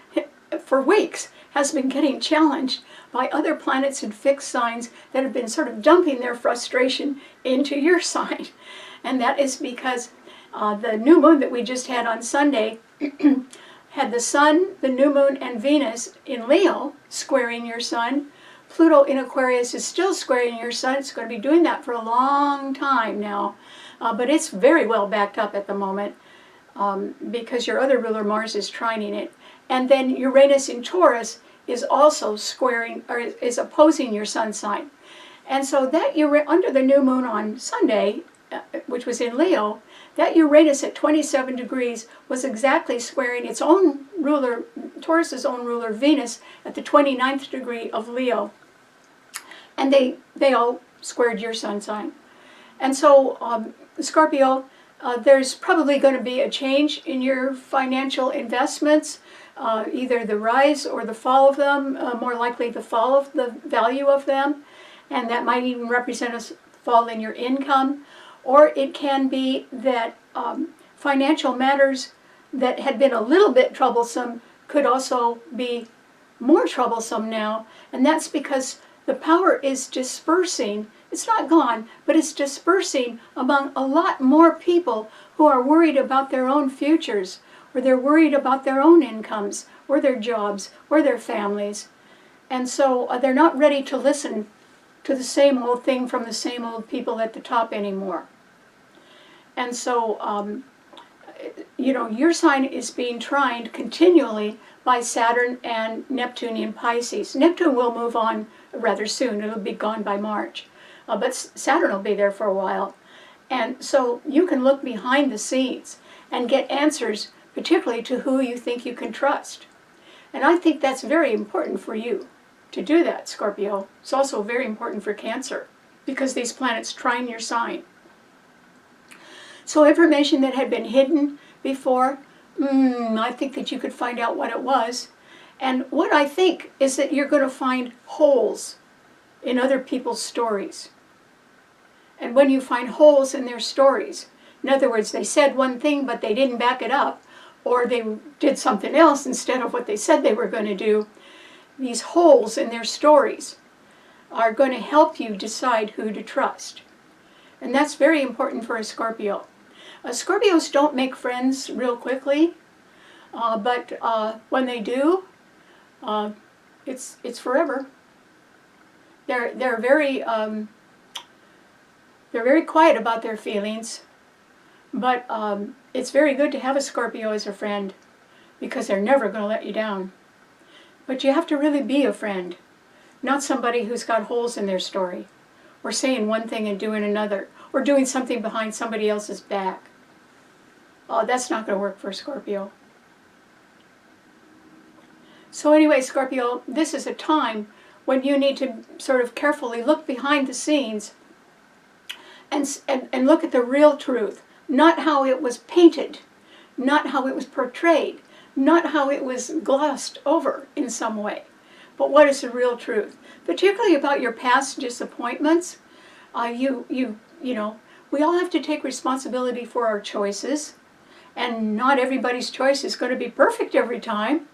for weeks has been getting challenged by other planets and fixed signs that have been sort of dumping their frustration into your sign. And that is because the new moon that we just had on Sunday had the Sun, the new moon, and Venus in Leo squaring your sun. Pluto in Aquarius is still squaring your sun. It's going to be doing that for a long time now. But it's very well backed up at the moment because your other ruler, Mars, is trining it. And then Uranus in Taurus is also squaring, or is opposing your sun sign. And so that under the new moon on Sunday, which was in Leo, that Uranus at 27 degrees was exactly squaring its own ruler, Taurus's own ruler, Venus, at the 29th degree of Leo. And they all squared your sun sign. And so, Scorpio, there's probably going to be a change in your financial investments, either the rise or the fall of them, more likely the fall of the value of them, and that might even represent a fall in your income. Or it can be that financial matters that had been a little bit troublesome could also be more troublesome now, and that's because the power is dispersing. It's not gone, but it's dispersing among a lot more people who are worried about their own futures, or they're worried about their own incomes, or their jobs, or their families. And so they're not ready to listen to the same old thing from the same old people at the top anymore. And so, you know, your sign is being trined continually by Saturn and Neptune in Pisces. Neptune will move on rather soon. It'll be gone by March. But Saturn will be there for a while. And so you can look behind the scenes and get answers, particularly to who you think you can trust. And I think that's very important for you to do that, Scorpio. It's also very important for Cancer because these planets trine your sign. So information that had been hidden before, I think that you could find out what it was. And what I think is that you're going to find holes in other people's stories. And when you find holes in their stories, in other words, they said one thing but they didn't back it up, or they did something else instead of what they said they were going to do, these holes in their stories are going to help you decide who to trust. And that's very important for a Scorpio. Scorpios don't make friends real quickly, but when they do, it's forever. They're very quiet about their feelings, but it's very good to have a Scorpio as a friend because they're never going to let you down. But you have to really be a friend, not somebody who's got holes in their story, or saying one thing and doing another, or doing something behind somebody else's back. Oh, that's not going to work for a Scorpio. So anyway, Scorpio, this is a time when you need to sort of carefully look behind the scenes and look at the real truth, not how it was painted, not how it was portrayed, not how it was glossed over in some way, but what is the real truth, particularly about your past disappointments. You know, we all have to take responsibility for our choices, and not everybody's choice is going to be perfect every time.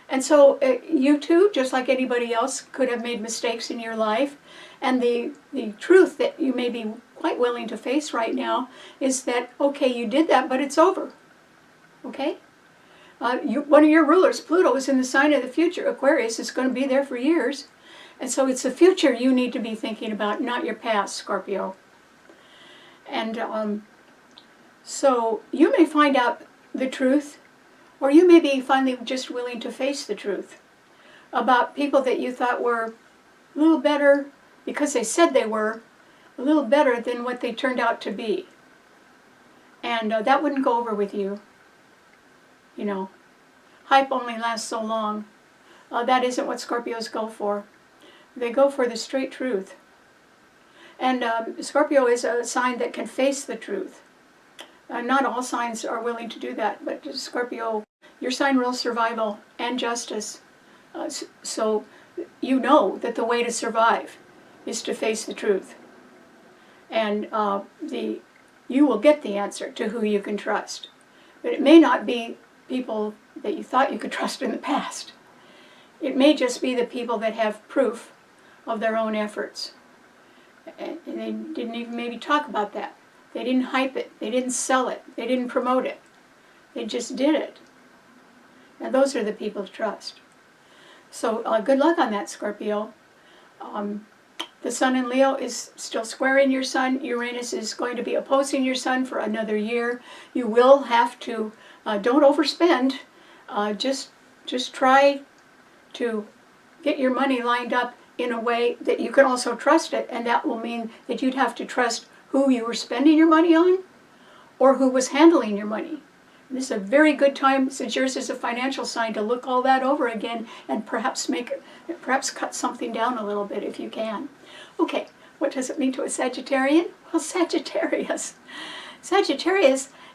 And so you too, just like anybody else, could have made mistakes in your life. And the truth that you may be quite willing to face right now is that, okay, you did that, but it's over. Okay? One of your rulers, Pluto, is in the sign of the future. Aquarius is going to be there for years. And so it's the future you need to be thinking about, not your past, Scorpio. And so you may find out the truth, or you may be finally just willing to face the truth about people that you thought were a little better, because they said they were, a little better than what they turned out to be. And that wouldn't go over with you. You know, hype only lasts so long. That isn't what Scorpios go for. They go for the straight truth. And Scorpio is a sign that can face the truth. Not all signs are willing to do that, but Scorpio, your sign rules survival and justice. So you know that the way to survive is to face the truth. And you will get the answer to who you can trust. But it may not be people that you thought you could trust in the past. It may just be the people that have proof of their own efforts. And they didn't even maybe talk about that. They didn't hype it. They didn't sell it. They didn't promote it. They just did it. And those are the people to trust. So good luck on that, Scorpio. The Sun in Leo is still squaring your Sun. Uranus is going to be opposing your Sun for another year. You will have to, don't overspend. Just try to get your money lined up in a way that you can also trust it. And that will mean that you'd have to trust who you were spending your money on or who was handling your money. And this is a very good time, since yours is a financial sign, to look all that over again and perhaps cut something down a little bit if you can. Okay, what does it mean to a Sagittarian? Well, Sagittarius,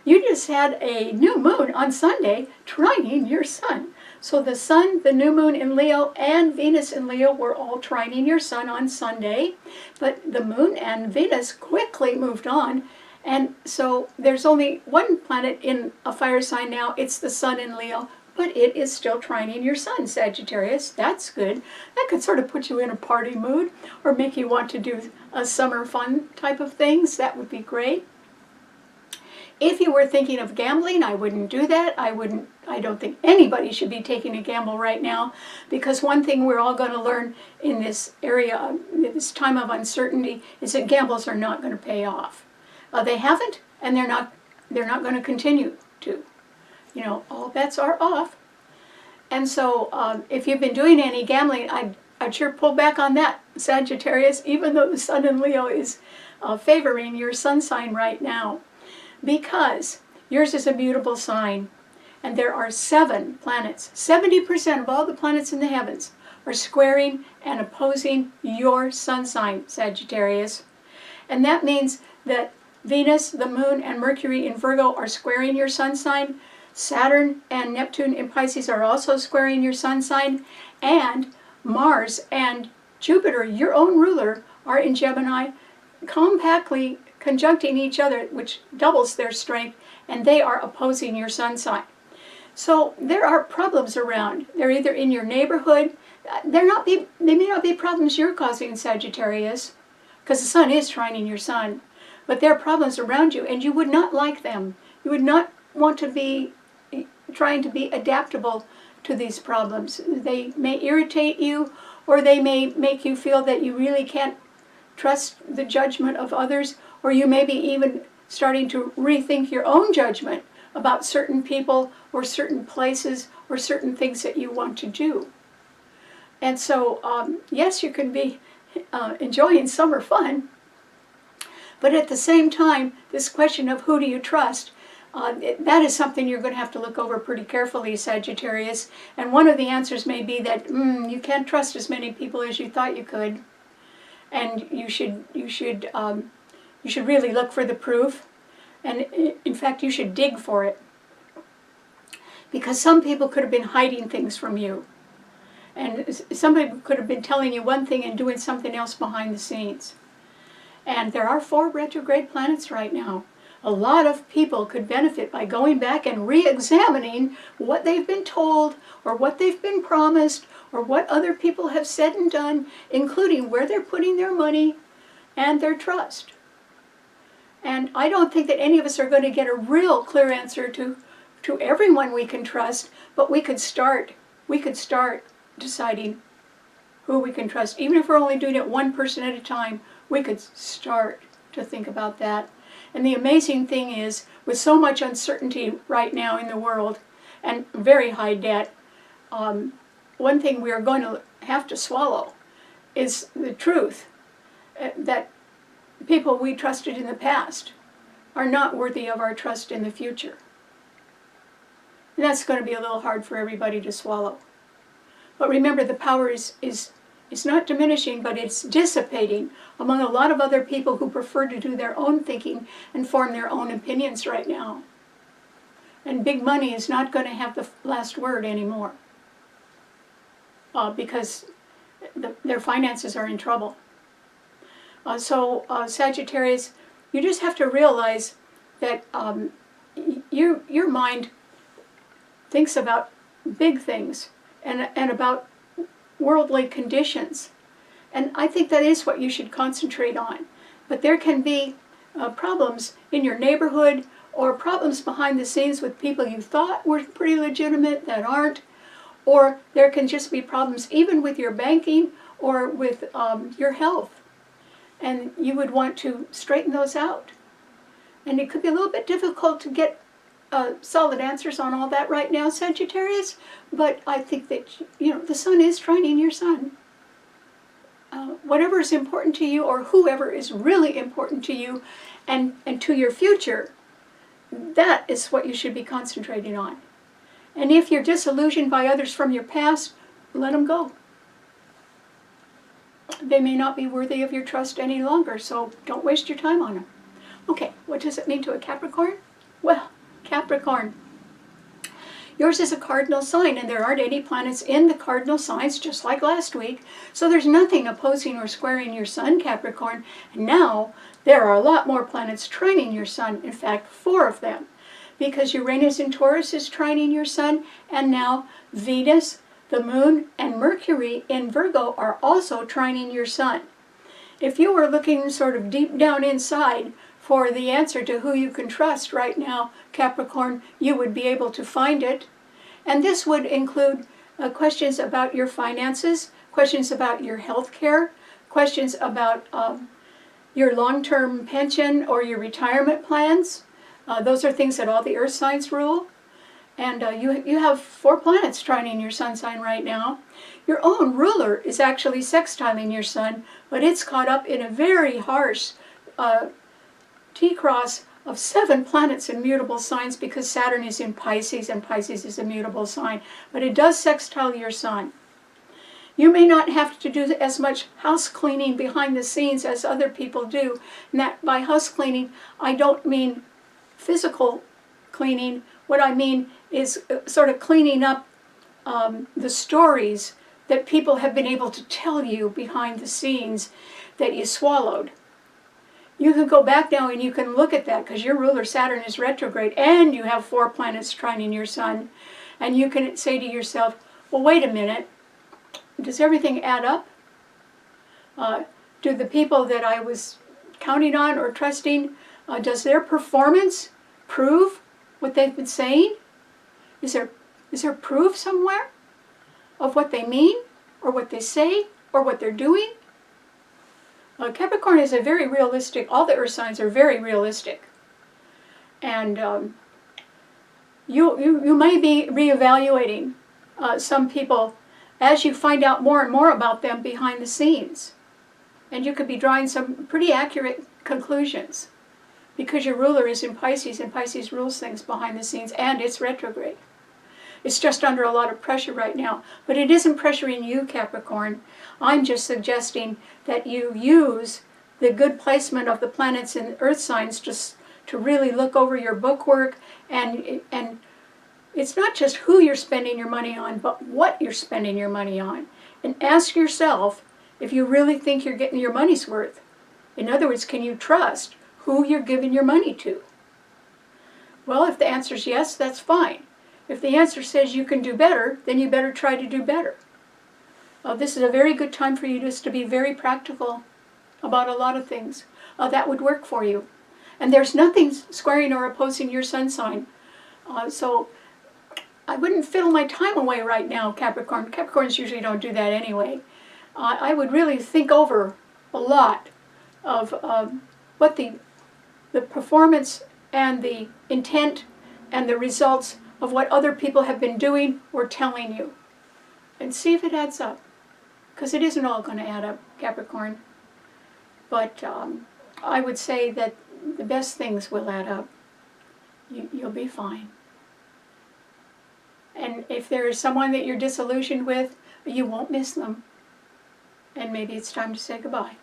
you just had a new moon on Sunday trining your Sun. So the Sun, the new moon in Leo, and Venus in Leo were all trining your Sun on Sunday. But the moon and Venus quickly moved on. And so there's only one planet in a fire sign now. It's the Sun in Leo. But it is still trining your Sun, Sagittarius. That's good. That could sort of put you in a party mood or make you want to do a summer fun type of things. That would be great. If you were thinking of gambling, I wouldn't do that. I don't think anybody should be taking a gamble right now, because one thing we're all going to learn in this area, this time of uncertainty, is that gambles are not going to pay off. They haven't, and they're not going to continue to. You know, all bets are off. And so if you've been doing any gambling, I'd sure pull back on that, Sagittarius, even though the Sun in Leo is favoring your Sun sign right now. Because yours is a mutable sign, And there are 7 planets. 70% of all the planets in the heavens are squaring and opposing your sun sign, Sagittarius. And that means that Venus, the Moon, and Mercury in Virgo are squaring your sun sign. Saturn and Neptune in Pisces are also squaring your sun sign. And Mars and Jupiter, your own ruler, are in Gemini, compactly conjuncting each other, which doubles their strength, and they are opposing your sun sign. So there are problems around. They're either in your neighborhood. They may not be problems you're causing, Sagittarius, because the sun is trining your sun. But there are problems around you, and you would not like them. You would not want to be trying to be adaptable to these problems. They may irritate you, or they may make you feel that you really can't trust the judgment of others, or you may be even starting to rethink your own judgment about certain people or certain places or certain things that you want to do. And so, yes, you can be enjoying summer fun, but at the same time, this question of who do you trust, that is something you're going to have to look over pretty carefully, Sagittarius. And one of the answers may be that you can't trust as many people as you thought you could, and you should really look for the proof. And in fact, you should dig for it, because some people could have been hiding things from you, and somebody could have been telling you one thing and doing something else behind the scenes. And there are 4 retrograde planets right now. A lot of people could benefit by going back and re-examining what they've been told, or what they've been promised, or what other people have said and done, including where they're putting their money and their trust. And I don't think that any of us are going to get a real clear answer to everyone we can trust, but we could start deciding who we can trust. Even if we're only doing it one person at a time, we could start to think about that. And the amazing thing is, with so much uncertainty right now in the world and very high debt, one thing we are going to have to swallow is the truth that people we trusted in the past are not worthy of our trust in the future. And that's going to be a little hard for everybody to swallow. But remember, the power is not diminishing, but it's dissipating among a lot of other people who prefer to do their own thinking and form their own opinions right now. And big money is not going to have the last word anymore, because their finances are in trouble. So Sagittarius, you just have to realize that your mind thinks about big things and about worldly conditions. And I think that is what you should concentrate on. But there can be problems in your neighborhood, or problems behind the scenes with people you thought were pretty legitimate that aren't. Or there can just be problems even with your banking or with your health. And you would want to straighten those out. And it could be a little bit difficult to get solid answers on all that right now, Sagittarius, but I think that, the sun is trining your sun. Whatever is important to you, or whoever is really important to you and to your future, that is what you should be concentrating on. And if you're disillusioned by others from your past, let them go. They may not be worthy of your trust any longer, so don't waste your time on them. Okay, what does it mean to a Capricorn? Well, Capricorn, yours is a cardinal sign, and there aren't any planets in the cardinal signs, just like last week. So there's nothing opposing or squaring your sun, Capricorn. And now there are a lot more planets trining your sun. In fact, 4 of them, because Uranus in Taurus is trining your sun, and now Venus, the Moon, and Mercury in Virgo are also trining your sun. If you were looking sort of deep down inside for the answer to who you can trust right now, Capricorn, you would be able to find it. And this would include questions about your finances, questions about your health care, questions about your long-term pension or your retirement plans. Those are things that all the earth signs rule. And you have 4 planets trining your sun sign right now. Your own ruler is actually sextiling your sun, but it's caught up in a very harsh T-cross of 7 planets in mutable signs, because Saturn is in Pisces, and Pisces is a mutable sign, but it does sextile your sun. You may not have to do as much house cleaning behind the scenes as other people do. And that by house cleaning, I don't mean physical cleaning. What I mean is sort of cleaning up the stories that people have been able to tell you behind the scenes that you swallowed. You can go back now and you can look at that, because your ruler Saturn is retrograde and you have 4 planets trining your sun. And you can say to yourself, well, wait a minute. Does everything add up? Do the people that I was counting on or trusting, does their performance prove what they've been saying? Is there proof somewhere of what they mean, or what they say, or what they're doing? Capricorn is a very realistic, all the earth signs are very realistic. And you may be reevaluating some people as you find out more and more about them behind the scenes. And you could be drawing some pretty accurate conclusions, because your ruler is in Pisces, and Pisces rules things behind the scenes, and it's retrograde. It's just under a lot of pressure right now, but it isn't pressuring you, Capricorn. I'm just suggesting that you use the good placement of the planets in earth signs just to really look over your bookwork, and it's not just who you're spending your money on, but what you're spending your money on. And ask yourself if you really think you're getting your money's worth. In other words, can you trust who you're giving your money to? Well, if the answer is yes, that's fine. If the answer says you can do better, then you better try to do better. This is a very good time for you just to be very practical about a lot of things. That would work for you. And there's nothing squaring or opposing your sun sign. So I wouldn't fiddle my time away right now, Capricorn. Capricorns usually don't do that anyway. I would really think over a lot of what the performance and the intent and the results of what other people have been doing or telling you, and see if it adds up. Because it isn't all going to add up, Capricorn. But I would say that the best things will add up. You'll be fine. And if there is someone that you're disillusioned with, you won't miss them. And maybe it's time to say goodbye.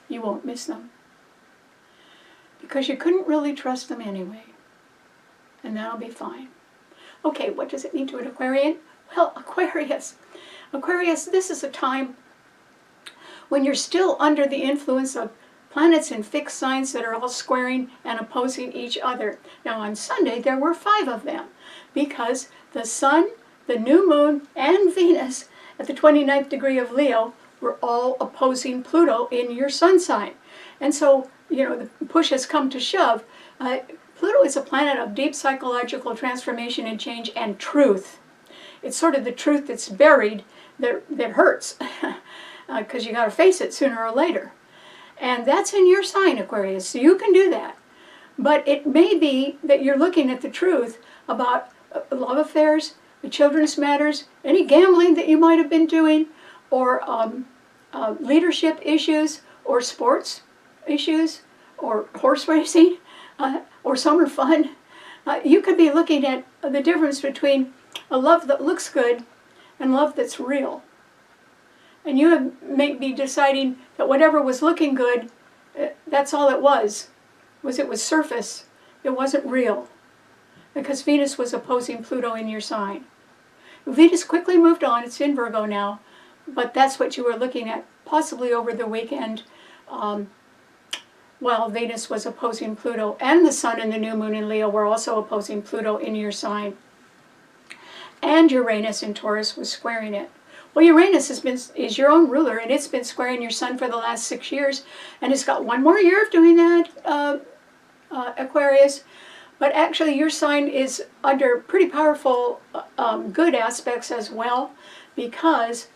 You won't miss them. Because you couldn't really trust them anyway. And that'll be fine. Okay, what does it mean to an Aquarian? Well, Aquarius, this is a time when you're still under the influence of planets in fixed signs that are all squaring and opposing each other. Now on Sunday there were 5 of them, because the Sun, the New Moon, and Venus at the 29th degree of Leo were all opposing Pluto in your sun sign. And so, the push has come to shove. Pluto is a planet of deep psychological transformation and change and truth. It's sort of the truth that's buried that hurts, because you got to face it sooner or later. And that's in your sign, Aquarius, so you can do that. But it may be that you're looking at the truth about love affairs, children's matters, any gambling that you might have been doing, or leadership issues, or sports issues, or horse racing, or summer fun. You could be looking at the difference between a love that looks good and love that's real. And you may be deciding that whatever was looking good, that's all it was. It was surface. It wasn't real. Because Venus was opposing Pluto in your sign. Venus quickly moved on. It's in Virgo now. But that's what you were looking at, possibly over the weekend, while Venus was opposing Pluto. And the Sun and the New Moon in Leo were also opposing Pluto in your sign. And Uranus in Taurus was squaring it. Well, Uranus is your own ruler, and it's been squaring your sun for the last 6 years, and it's got 1 more year of doing that, Aquarius. But actually, your sign is under pretty powerful good aspects as well, because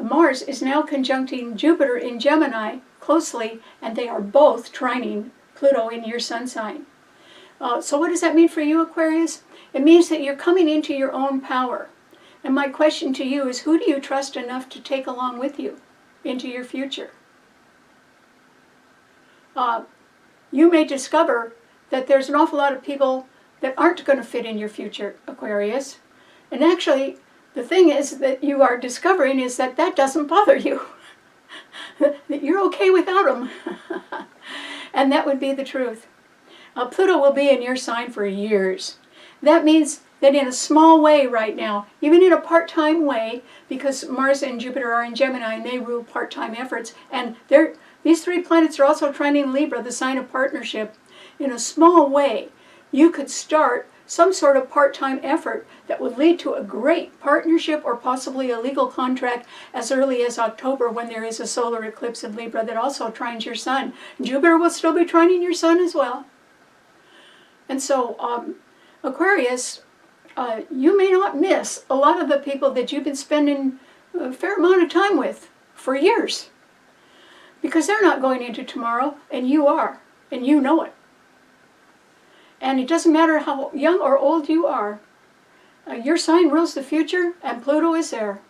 Mars is now conjuncting Jupiter in Gemini closely, and they are both trining Pluto in your sun sign. So what does that mean for you, Aquarius? It means that you're coming into your own power. And my question to you is, who do you trust enough to take along with you into your future? You may discover that there's an awful lot of people that aren't going to fit in your future, Aquarius. And actually, the thing is that you are discovering is that that doesn't bother you. That you're okay without them. And that would be the truth. Pluto will be in your sign for years. That means that in a small way right now, even in a part-time way, because Mars and Jupiter are in Gemini and they rule part-time efforts, and these three planets are also trining Libra, the sign of partnership. In a small way, you could start some sort of part-time effort that would lead to a great partnership or possibly a legal contract as early as October, when there is a solar eclipse in Libra that also trines your sun. Jupiter will still be trining your sun as well. And so, Aquarius, you may not miss a lot of the people that you've been spending a fair amount of time with for years, because they're not going into tomorrow, and you are, and you know it. And it doesn't matter how young or old you are. Your sign rules the future, and Pluto is there.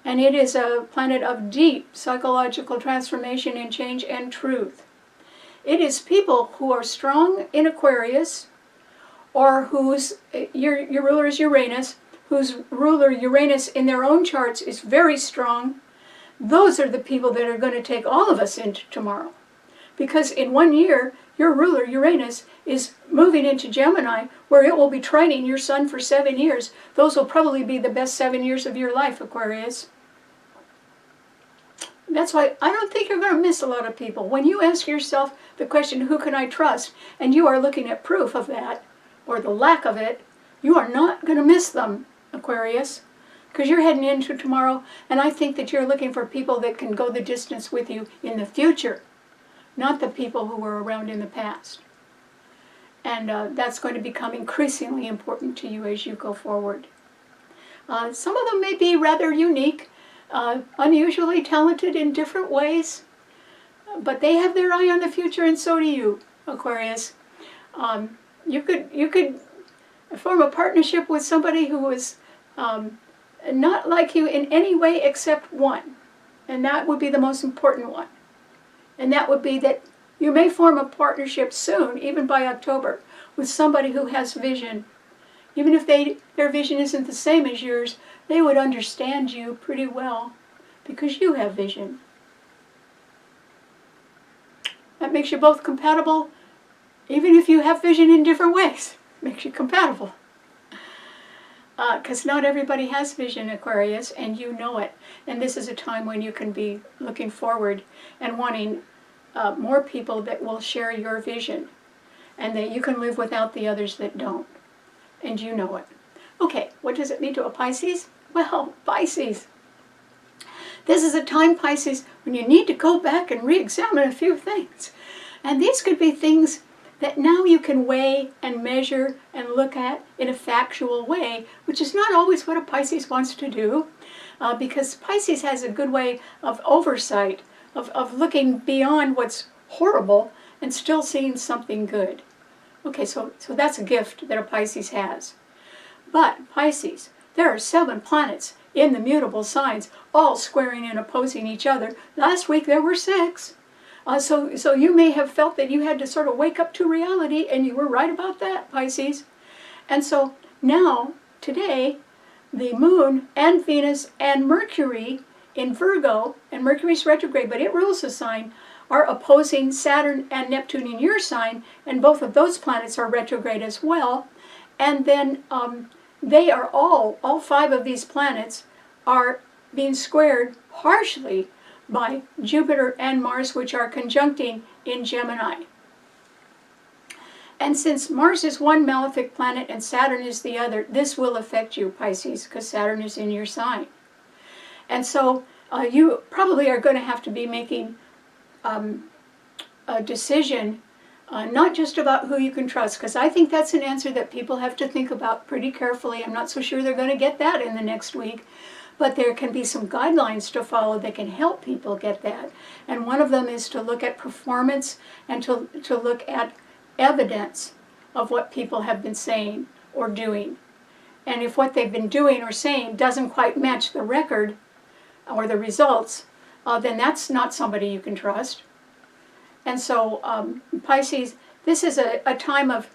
And it is a planet of deep psychological transformation and change and truth. It is people who are strong in Aquarius, or your ruler is Uranus, whose ruler Uranus in their own charts is very strong. Those are the people that are going to take all of us into tomorrow. Because in 1 year, your ruler, Uranus, is moving into Gemini, where it will be trining your sun for 7 years. Those will probably be the best 7 years of your life, Aquarius. That's why I don't think you're going to miss a lot of people. When you ask yourself the question, who can I trust? And you are looking at proof of that, or the lack of it, you are not going to miss them, Aquarius. Because you're heading into tomorrow, and I think that you're looking for people that can go the distance with you in the future, not the people who were around in the past. And that's going to become increasingly important to you as you go forward. Some of them may be rather unique, unusually talented in different ways, but they have their eye on the future, and so do you, Aquarius. You could form a partnership with somebody who is not like you in any way except one, and that would be the most important one. And that would be that you may form a partnership soon, even by October, with somebody who has vision. Even if their vision isn't the same as yours, they would understand you pretty well because you have vision. That makes you both compatible, even if you have vision in different ways. It makes you compatible. Because not everybody has vision, Aquarius, and you know it. And this is a time when you can be looking forward and wanting more people that will share your vision, and that you can live without the others that don't. And you know it. Okay, what does it mean to a Pisces? Well, Pisces. This is a time, Pisces, when you need to go back and re-examine a few things. And these could be things that now you can weigh and measure and look at in a factual way, which is not always what a Pisces wants to do, because Pisces has a good way of oversight, of looking beyond what's horrible and still seeing something good. Okay, so that's a gift that a Pisces has. But Pisces, there are 7 planets in the mutable signs, all squaring and opposing each other. Last week there were 6. So you may have felt that you had to sort of wake up to reality, and you were right about that, Pisces. And so now, today, the Moon and Venus and Mercury in Virgo, and Mercury's retrograde, but it rules the sign, are opposing Saturn and Neptune in your sign, and both of those planets are retrograde as well. And then they are all 5 of these planets are being squared partially by Jupiter and Mars, which are conjuncting in Gemini. And since Mars is one malefic planet and Saturn is the other, this will affect you, Pisces, because Saturn is in your sign. And so you probably are going to have to be making a decision, not just about who you can trust, because I think that's an answer that people have to think about pretty carefully. I'm not so sure they're going to get that in the next week. But there can be some guidelines to follow that can help people get that. And one of them is to look at performance and to look at evidence of what people have been saying or doing. And if what they've been doing or saying doesn't quite match the record or the results, then that's not somebody you can trust. And so, Pisces, This is a time of,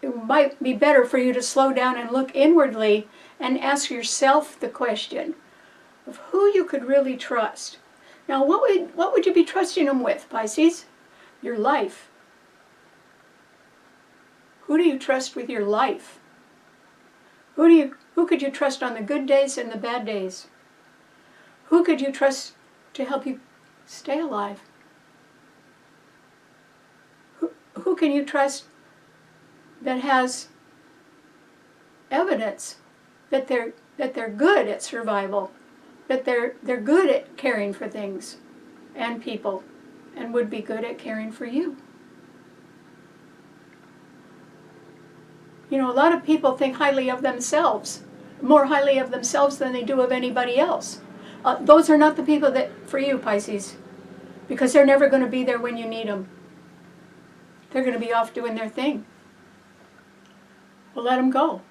it might be better for you to slow down and look inwardly and ask yourself the question of who you could really trust. Now, what would you be trusting them with, Pisces? Your life. Who do you trust with your life? Who could you trust on the good days and the bad days? Who could you trust to help you stay alive? Who can you trust that has evidence that they're good at survival, that they're good at caring for things and people, and would be good at caring for you? You know, a lot of people think highly of themselves, more highly of themselves than they do of anybody else. Those are not the people that for you, Pisces, because they're never going to be there when you need them. They're going to be off doing their thing. Well, let them go.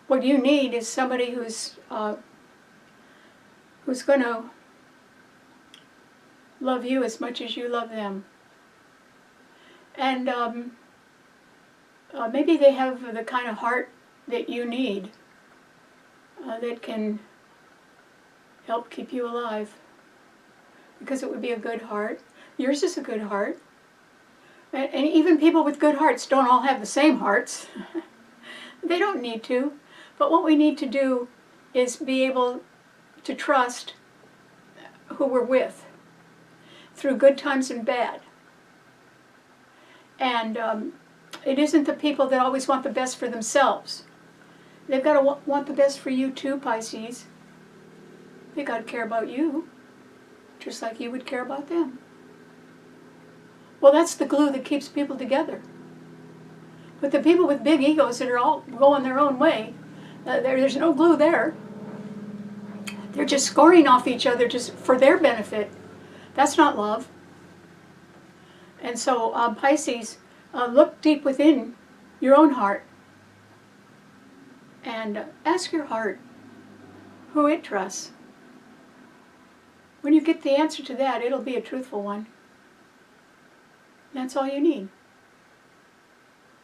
What you need is somebody who's going to love you as much as you love them. And maybe they have the kind of heart that you need, that can help keep you alive. Because it would be a good heart. Yours is a good heart. And even people with good hearts don't all have the same hearts. They don't need to. But what we need to do is be able to trust who we're with through good times and bad. And it isn't the people that always want the best for themselves. They've got to want the best for you too, Pisces. They've got to care about you, just like you would care about them. Well, that's the glue that keeps people together. But the people with big egos that are all going their own way, there's no glue there. They're just scoring off each other just for their benefit. That's not love. And so, Pisces, look deep within your own heart and ask your heart who it trusts. When you get the answer to that, it'll be a truthful one. That's all you need.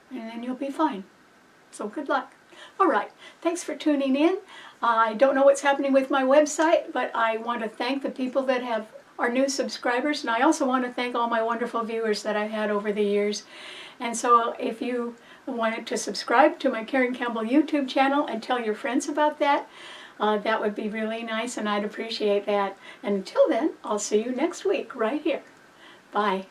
And then you'll be fine. So good luck. All right. Thanks for tuning in. I don't know what's happening with my website, but I want to thank the people that are new subscribers, and I also want to thank all my wonderful viewers that I've had over the years. And so if you wanted to subscribe to my Karen Campbell YouTube channel and tell your friends about that, that would be really nice, and I'd appreciate that. And until then, I'll see you next week right here. Bye.